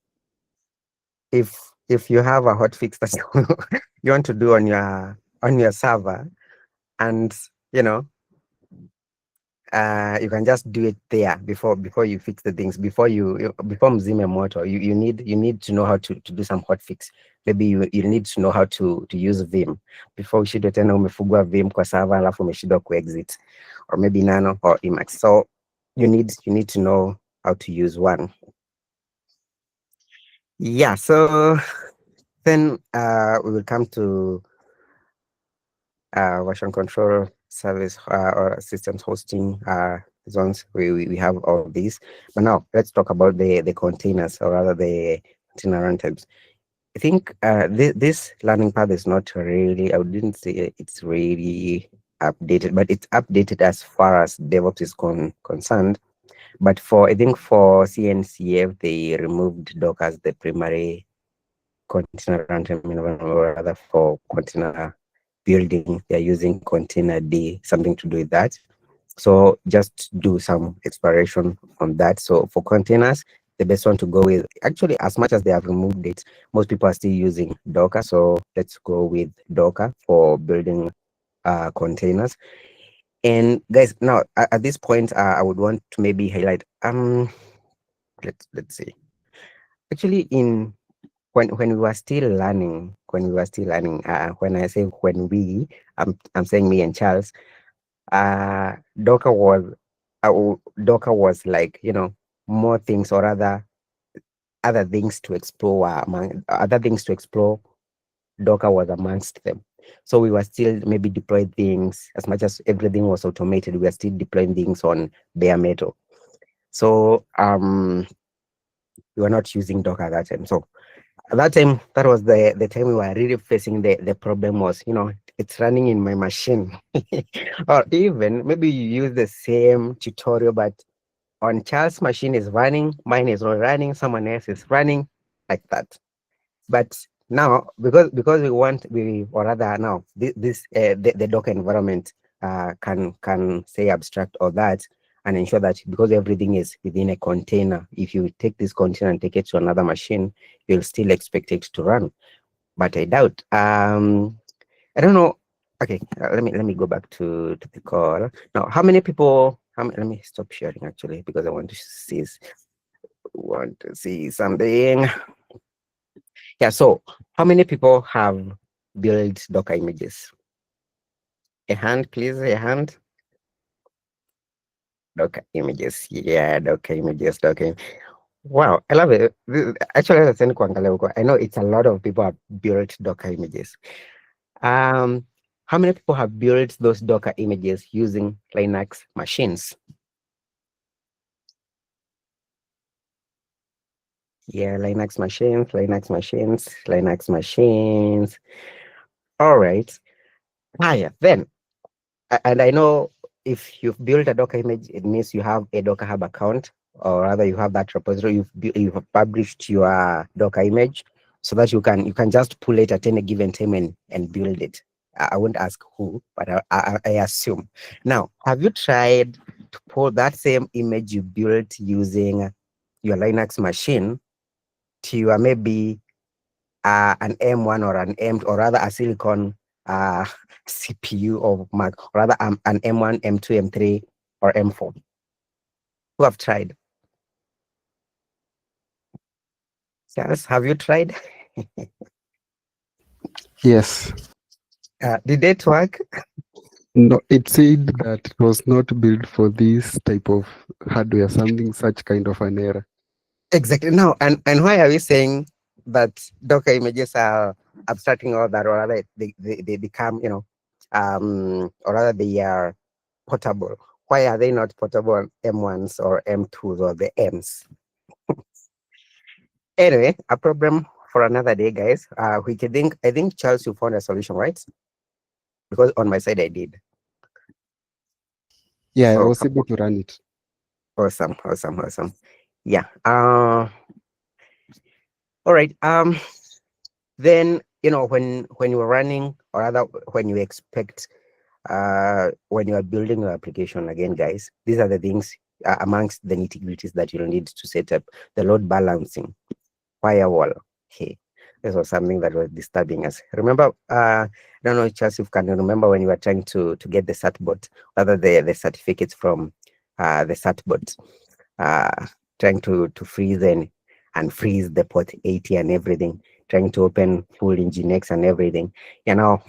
if you have a hotfix that you want to do on your server, and you know you can just do it there before you fix the things, before mzime moto, you need to know how to do some hotfix. Maybe you need to know how to use Vim before ushindwe tena umefungua Vim kwa server alafu umeshindwa kuexit, or maybe Nano or Emacs. So you need to know how to use one. Yeah, so then we will come to version control, service or systems hosting zones. We have all of these. But now let's talk about the containers, or rather the container runtimes. I think this learning path is not really, I wouldn't say it's really updated, but it's updated as far as DevOps is concerned. But I think for CNCF, they removed Docker as the primary container runtime environment, or rather for container building, they're using container D, something to do with that. So just do some exploration on that. So for containers, the best one to go with, actually, as much as they have removed it, most people are still using Docker. So let's go with Docker for building containers. And guys, now at this point, I would want to maybe highlight, let's see. Actually, when we were still learning, when I say when we, I'm saying me and Charles, Docker was like, more things, or other things to explore. Among other things to explore, Docker was amongst them. So we were still maybe deploying things. As much as everything was automated, we were still deploying things on bare metal. So we were not using Docker at that time. So at that time, that was the time we were really facing the problem was, it's running in my machine. Or even maybe you use the same tutorial, but on Charles' machine is running, mine is not running, someone else is running, like that. But now, because or rather now, the Docker environment can say abstract all that, and ensure that because everything is within a container, if you take this container and take it to another machine, you'll still expect it to run. But I doubt. I don't know. Okay, let me go back to the call now. How many people? Let me stop sharing actually, because I want to see something. Yeah. So how many people have build Docker images? A hand, please, a hand. Docker images. Yeah, Docker images, Docker. Wow, I love it. Actually, I know it's a lot of people have built Docker images. How many people have built those Docker images using Linux machines? Yeah, Linux machines, Linux machines, Linux machines. All right. Yeah, then, and I know if you've built a Docker image, it means you have a Docker Hub account, or rather you have that repository, you've published your Docker image so that you can just pull it at any given time and build it. I won't ask who, but I assume. Now, have you tried to pull that same image you built using your Linux machine to your maybe an M1 or an M, or rather a Silicon CPU of Mac, or rather an M1, M2, M3, or M4? Who have tried? Yes, have you tried? Yes. Did it work? No, it said that it was not built for this type of hardware, something such kind of an error. Exactly. No, and why are we saying that Docker images are abstracting all that, or rather they become, or rather they are portable? Why are they not portable on M1s or M2s or the M's? Anyway, a problem for another day, guys. Which I think Charles, you found a solution, right? Because on my side I did. Yeah, I So was able to run it. awesome, awesome, awesome. Yeah. All right. Then when you're running, or rather when you expect, when you are building your application again, guys, these are the things amongst the nitty-gritties that you'll need to set up: the load balancing, firewall. Okay, this was something that was disturbing us. Remember, I don't know, Charles, if you can remember when you were trying to get the SATbot, rather the certificates from the SATbot, uh, trying to freeze and freeze the port 80 and everything, trying to open full Nginx and everything.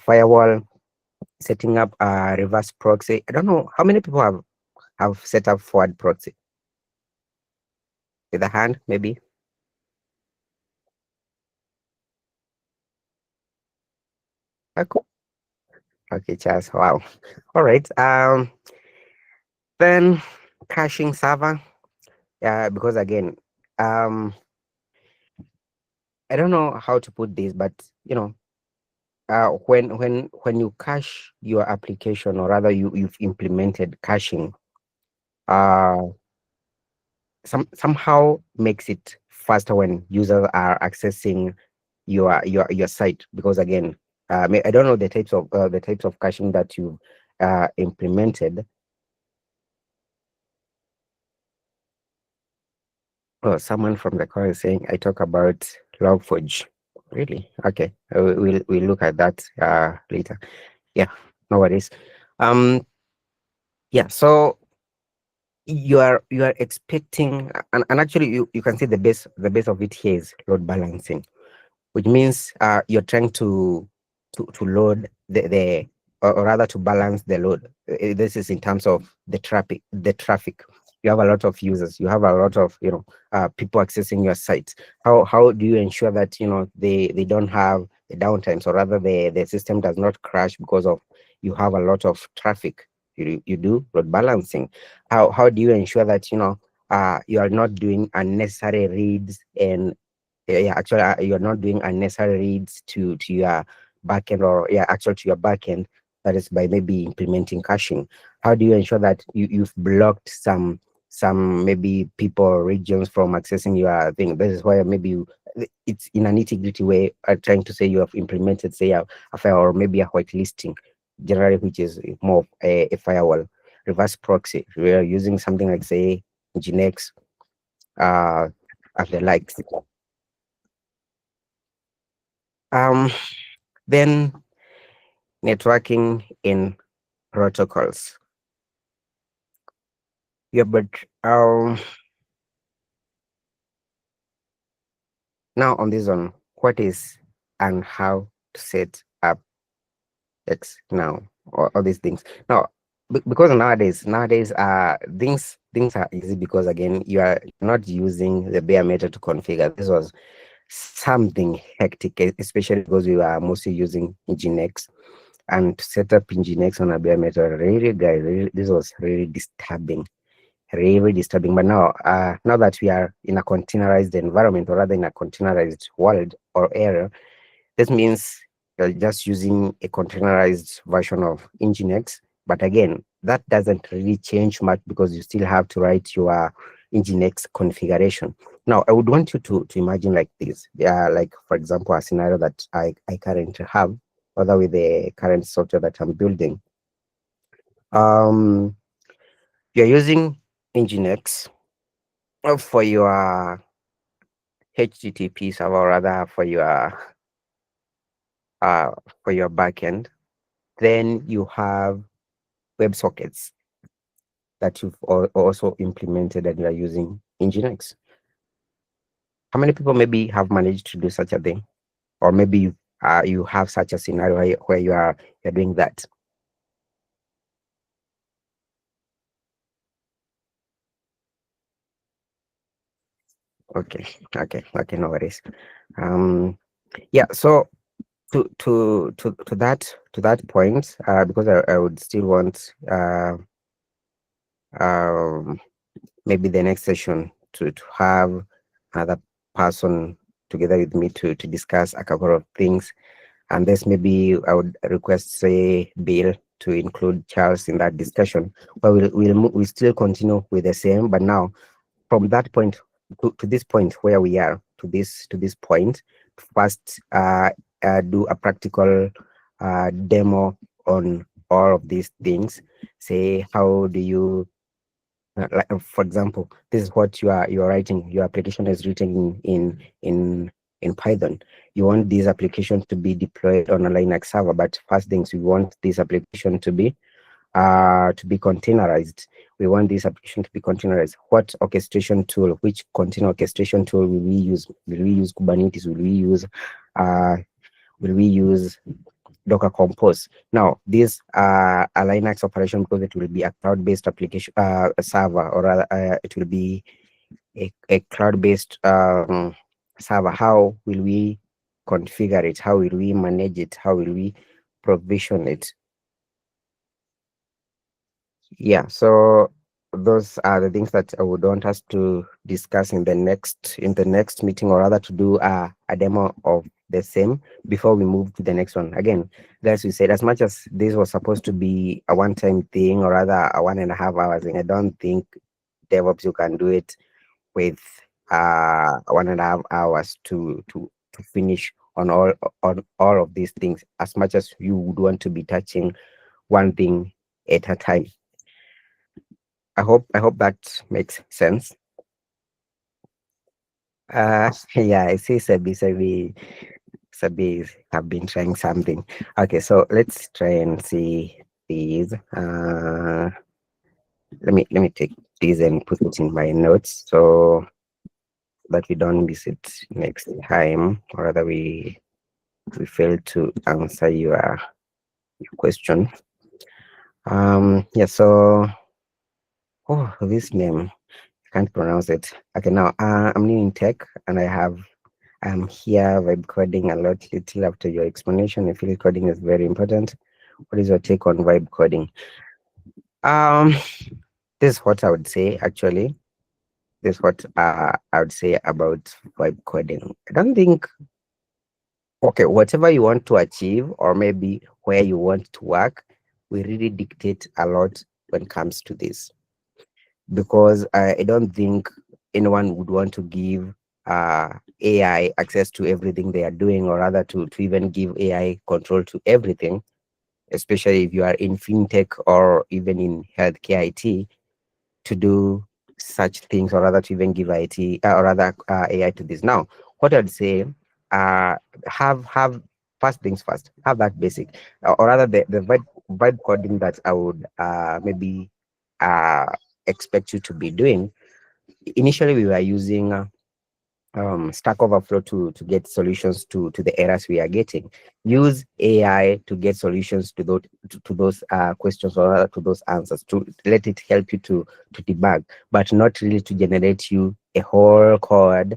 Firewall, setting up a reverse proxy. I don't know how many people have set up forward proxy. With a hand, maybe. Cool. Okay, Charles. Wow. All right. Then caching server. Because again, I don't know how to put this, but when you cache your application, or rather you've implemented caching, uh somehow makes it faster when users are accessing your site, because again, I don't know the types of caching that you've implemented. Oh, someone from the call is saying I talk about Log4j. Really? Okay. We'll look at that later. Yeah, no worries. Yeah, so you are expecting, and actually you can see the base of it here is load balancing, which means you're trying to load the or rather to balance the load. This is in terms of the traffic. You have a lot of users, you have a lot of people accessing your site. How do you ensure that they don't have the downtimes, or rather the system does not crash because of you have a lot of traffic? You do load balancing. How do you ensure that you are not doing unnecessary reads, and yeah, actually, you're not doing unnecessary reads to your backend, or actually to your backend. That is by maybe implementing caching. How do you ensure that you've blocked some maybe people or regions from accessing your thing? This is why maybe it's in a nitty-gritty way, trying to say you have implemented, say, a firewall, or maybe a whitelisting, generally, which is more of a firewall. Reverse proxy, we are using something like, say, Nginx, and the likes. Um, then networking in protocols. Yeah, but now on this one, what is and how to set up X now, or all these things. Now, because nowadays things are easy because again you are not using the bare metal to configure. This was something hectic, especially because we are mostly using Nginx, and to set up Nginx on a bare metal, really guys, really, this was really disturbing, really disturbing. But now that we are in a containerized environment, or rather in a containerized world or area, this means you're just using a containerized version of Nginx. But again, that doesn't really change much because you still have to write your Nginx configuration. Now, I would want you to imagine like this. Like, for example, a scenario that I currently have, whether with the current software that I'm building. You're using Nginx for your HTTP server, or rather uh, for your backend. Then you have WebSockets that you've also implemented and you are using Nginx. How many people maybe have managed to do such a thing? Or maybe you have such a scenario where you're doing that. Okay, no worries. Yeah, so to that point, because I would still want maybe the next session to have another person together with me to discuss a couple of things. And this maybe I would request, say, Bill to include Charles in that discussion. But we'll still continue with the same, but now from that point to this point where we are, to this point, first do a practical demo on all of these things. Say, how do you like, for example, this is what you are writing. Your application is written in Python. You want this application to be deployed on a Linux server, but first things, we want this application to be containerized. We want this application to be containerized. What orchestration tool, which container orchestration tool will we use? Will we use Kubernetes? Will we use Docker Compose? Now, this a Linux operation because it will be a cloud-based application server, or rather, it will be a cloud-based server. How will we configure it? How will we manage it? How will we provision it? Yeah, so those are the things that I would want us to discuss in the next meeting, or rather to do a demo of the same before we move to the next one. Again, as we said, as much as this was supposed to be a one-time thing, or rather a 1.5 hours thing, I don't think DevOps you can do it with 1.5 hours to finish on all of these things, as much as you would want to be touching one thing at a time. I hope that makes sense. Yeah, I see Sabi have been trying something. Okay, so let's try and see these. Let me take these and put it in my notes so that we don't miss it next time, or rather we fail to answer your question. Yeah, so this name, I can't pronounce it. Okay, now I'm new in tech and I'm here vibe coding a lot. Little after your explanation, I feel coding is very important. What is your take on vibe coding? This is what I would say actually. This is what I would say about vibe coding. I don't think, okay, whatever you want to achieve or maybe where you want to work, we really dictate a lot when it comes to this. Because I don't think anyone would want to give AI access to everything they are doing, or rather to even give AI control to everything, especially if you are in fintech or even in healthcare IT, to do such things, or rather to even give IT or rather AI to this. Now, what I'd say, have first things first, have that basic, or rather the vibe coding that I would maybe uh, expect you to be doing. Initially, we were using Stack Overflow to get solutions to the errors we are getting. Use AI to get solutions to those questions or rather to those answers, to let it help you to debug, but not really to generate you a whole code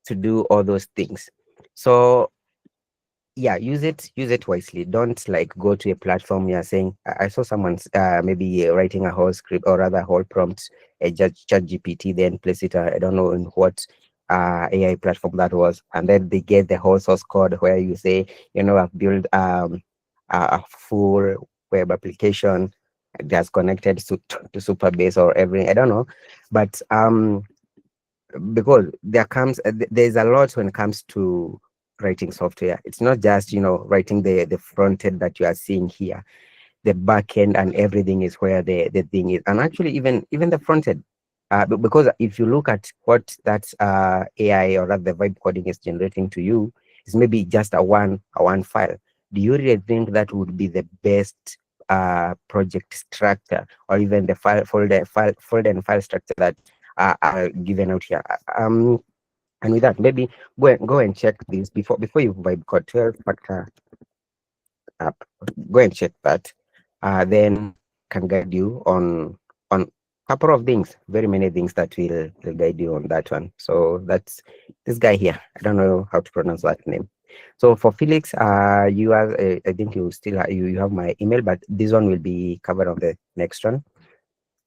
to do all those things. So yeah, use it wisely. Don't like go to a platform you're saying, I saw someone's maybe writing a whole script or rather a whole prompt, a chat GPT, then place it, I don't know in what AI platform that was, and then they get the whole source code where you say, I've built a full web application that's connected to Superbase or everything, I don't know. But because there's a lot when it comes to writing software. It's not just writing the front end that you are seeing here. The back end and everything is where the thing is, and actually even the front end, because if you look at what that AI or that the vibe coding is generating to you, is maybe just a one file. Do you really think that would be the best project structure, or even the folder and file structure that are given out here? And with that, maybe go and check this before you vibe code 12 factor app. Go and check that. Then can guide you on couple of things, very many things that will guide you on that one. So that's this guy here. I don't know how to pronounce that name. So for Felix, you are I think you still you have my email, but this one will be covered on the next one.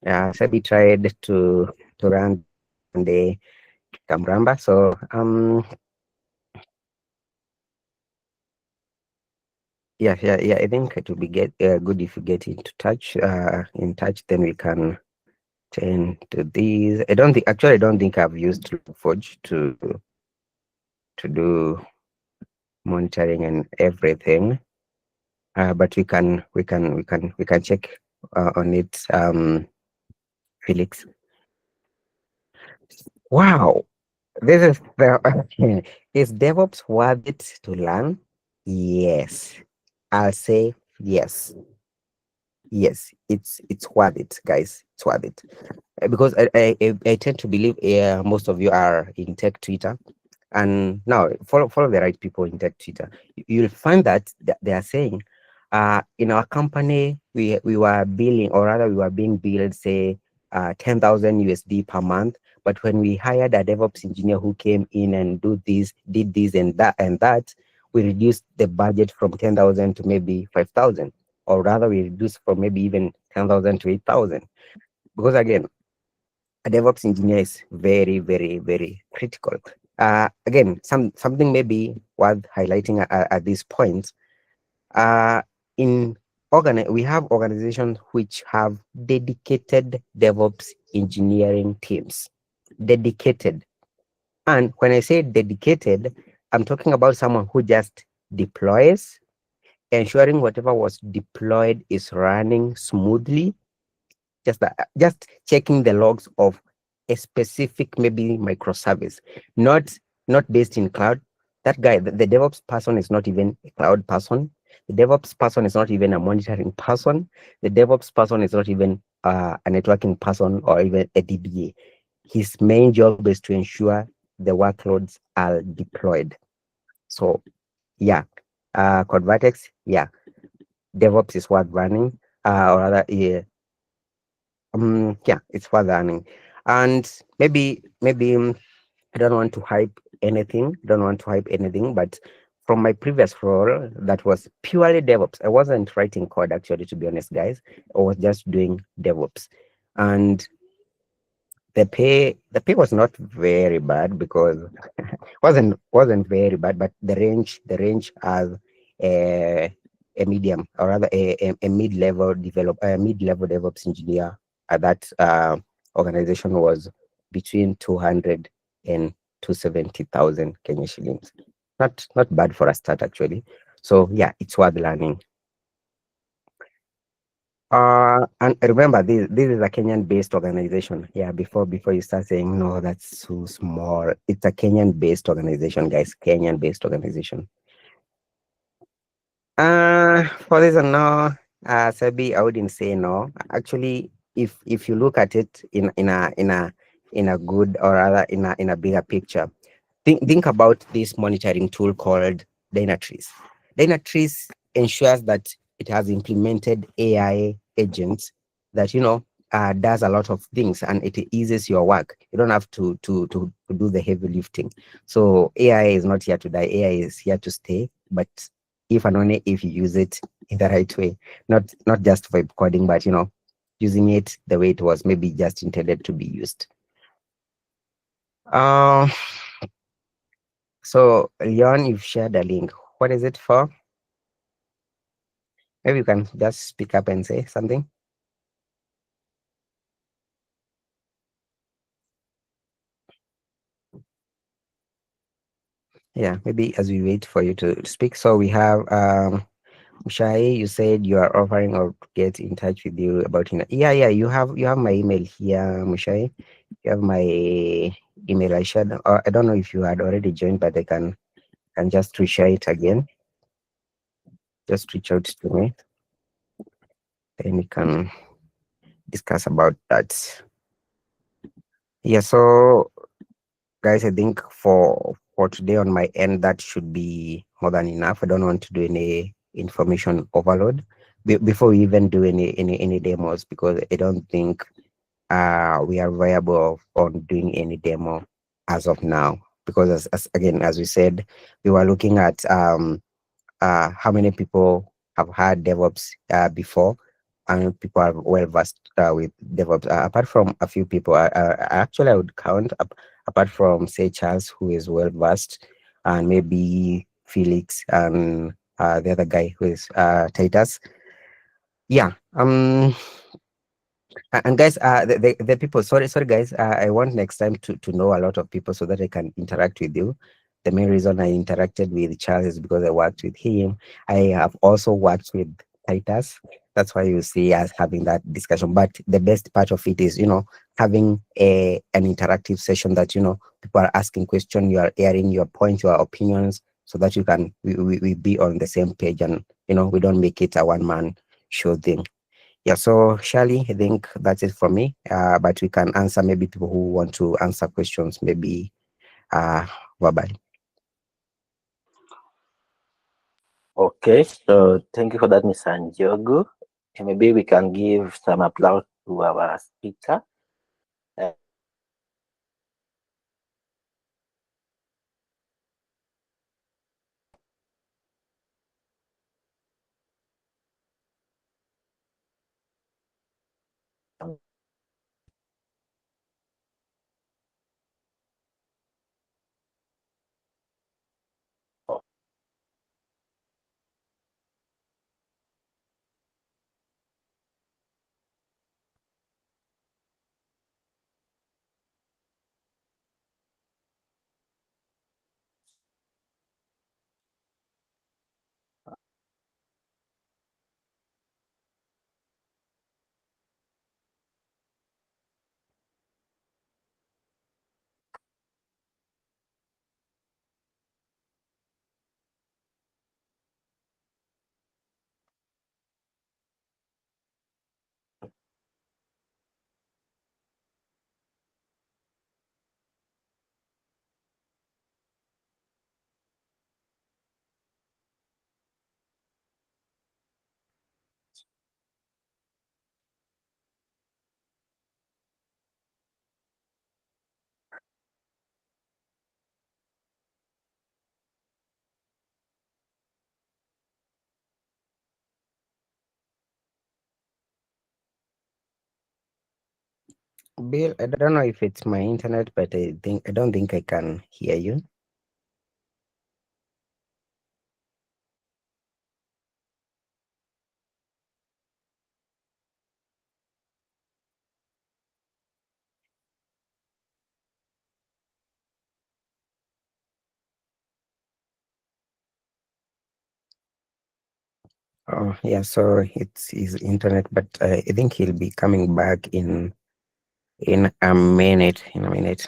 Sabi tried to run the Kamramba. So yeah. I think it will be good if you get into touch. In touch, then we can turn to these. I don't think I've used Forge to do monitoring and everything. But we can check on it. Felix. Wow, this is the is DevOps worth it to learn? Yes, I'll say yes. Yes, it's worth it, guys. It's worth it. Because I tend to believe most of you are in tech Twitter, and now follow the right people in tech Twitter. You'll find that they are saying, in our company we were billing, or rather we were being billed, say 10,000 USD per month, but when we hired a DevOps engineer who came in and did this and that, we reduced the budget from 10,000 to maybe 5,000, or rather we reduced from maybe even 10,000 to 8,000. Because again, a DevOps engineer is very, very, very critical. Again, something maybe worth highlighting at this point. Uh, in we have organizations which have dedicated DevOps engineering teams. Dedicated. And when I say dedicated, I'm talking about someone who just deploys, ensuring whatever was deployed is running smoothly, just checking the logs of a specific maybe microservice, not based in cloud. That guy, the DevOps person, is not even a cloud person. The DevOps person is not even a monitoring person. The DevOps person is not even a networking person or even a DBA. His main job is to ensure the workloads are deployed. So yeah, Convertex, yeah, DevOps is worth running, or rather, yeah, yeah, it's worth running. And maybe I don't want to hype anything. But from my previous role, that was purely DevOps. I wasn't writing code actually, to be honest, guys. I was just doing DevOps, and the pay was not very bad, because wasn't very bad, but the range as a medium, or rather a mid-level DevOps engineer at that organization was between 200 and 270,000 Kenya shillings. Not bad for a start actually. So yeah, it's worth learning. And remember, this is a Kenyan-based organization. Yeah, before you start saying no, that's too small. It's a Kenyan-based organization, guys. Kenyan-based organization. For this one, no, Sabi, I wouldn't say no. Actually, if you look at it in a in a good or rather in a bigger picture. Think about this monitoring tool called Dynatrace. Dynatrace ensures that it has implemented AI agents that does a lot of things, and it eases your work. You don't have to do the heavy lifting. So AI is not here to die. AI is here to stay, but if and only if you use it in the right way, not just for coding, but using it the way it was maybe just intended to be used. Um, so Leon, you've shared a link. What is it for? Maybe you can just speak up and say something. Yeah, maybe as we wait for you to speak. So we have Mushai, you said you are offering or to get in touch with you about yeah, you have my email here, Mushai. You have my email. I shared, or I don't know if you had already joined, but I can just reshare it again. Just reach out to me, then we can discuss about that. Yeah, so guys, I think for today on my end, that should be more than enough. I don't want to do any information overload before we even do any demos, because I don't think we are viable on doing any demo as of now, because as we said, we were looking at how many people have had DevOps before, and people are well versed with DevOps. Apart from a few people, actually I would count up, apart from say Charles, who is well versed, and maybe Felix and the other guy who is Titus. Yeah. And guys, the people, sorry guys, I want next time to know a lot of people so that I can interact with you. The main reason I interacted with Charles is because I worked with him. I have also worked with Titus. That's why you see us having that discussion. But the best part of it is, having an interactive session that, people are asking questions, you are airing your points, your opinions, so that we be on the same page, and, we don't make it a one-man show thing. Yeah, so Shirley, I think that's it from me. But we can answer maybe people who want to answer questions, maybe verbally. Okay, so thank you for that, Mr. Njogu. And maybe we can give some applause to our speaker. Bill, I don't know if it's my internet, but I don't think I can hear you. Oh, yeah, so it's his internet, but I think he'll be coming back in a minute. In a minute,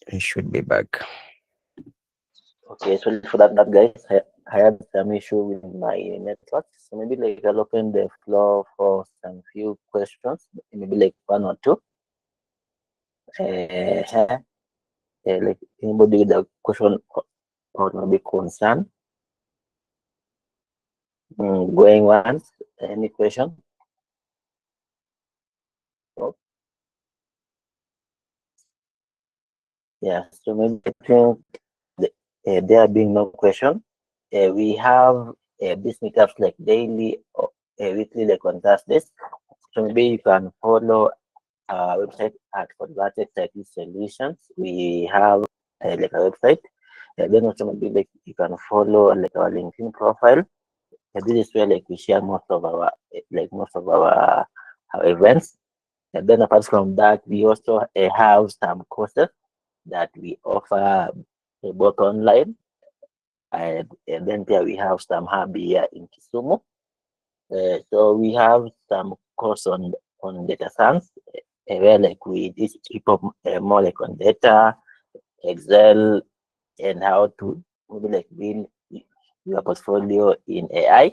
he should be back. Okay, sorry for that guys. I had some issue with my network, so maybe like I'll open the floor for some few questions, maybe like one or two. Like anybody with a question or maybe concern? Going once, any question? Oh, yeah, so maybe I think there being no question, we have these meetups like daily or weekly, like on Thursdays. So maybe you can follow our website at Converted IT Solutions. We have like a website. Then also maybe like you can follow like our LinkedIn profile. This is where like we share most of our our events. And then apart from that, we also have some courses that we offer both online and then there we have some hub here in Kisumu. So we have some course on data science where like we teach people more like on data, Excel, and how to maybe like build your portfolio in AI.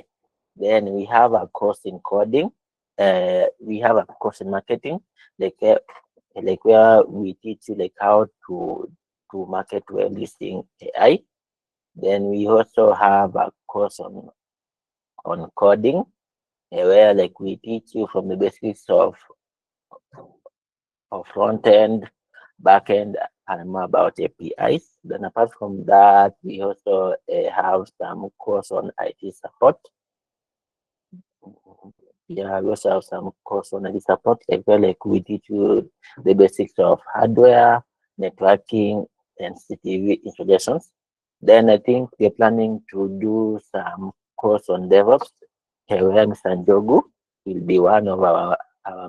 Then we have a course in coding. We have a course in marketing, like where we teach you like how to market well using AI. Then we also have a course on coding, where like we teach you from the basics of front end, back end, and more about APIs. Then apart from that, we also have some course on IT support. Yeah, we also have some course on IT support, like we teach you the basics of hardware, networking, and CCTV installations. Then I think we're planning to do some course on DevOps. Where Mr. Njogu will be one of our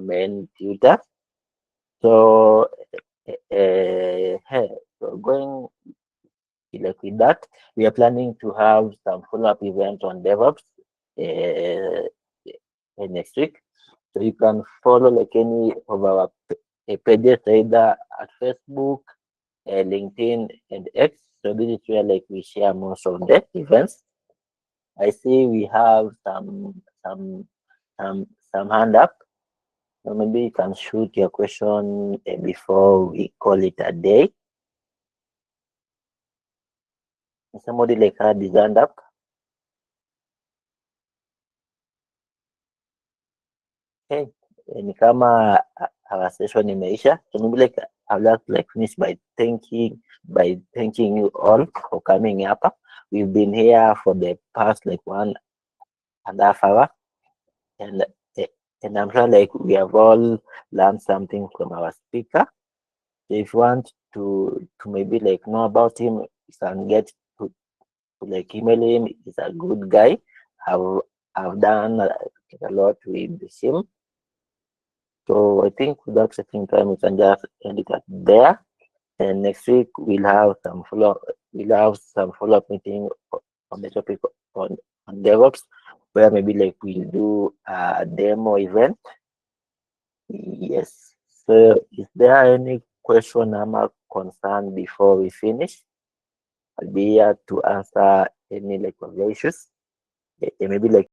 main tutors. So, so going like with that, we are planning to have some follow-up event on DevOps next week. So you can follow like any of our pages either at Facebook, LinkedIn, and X. So this is where like we share most of the events. I see we have some hand up. So maybe you can shoot your question before we call it a day. Somebody like had his hand up. Okay, ni kama our session imeisha. So maybe like I'd like to like finish by thanking you all for coming hapa. We've been here for the past like 1.5 hours, and I'm sure like we have all learned something from our speaker. So if you want to maybe like know about him, you can get to like email him. He's a good guy. I've done a lot with him. So I think without taking time, we can just end it at there. And next week we'll have some follow-up meeting on the topic on DevOps, where maybe like we'll do a demo event. Yes. So is there any question or concern before we finish? I'll be here to answer any like of the issues. Maybe like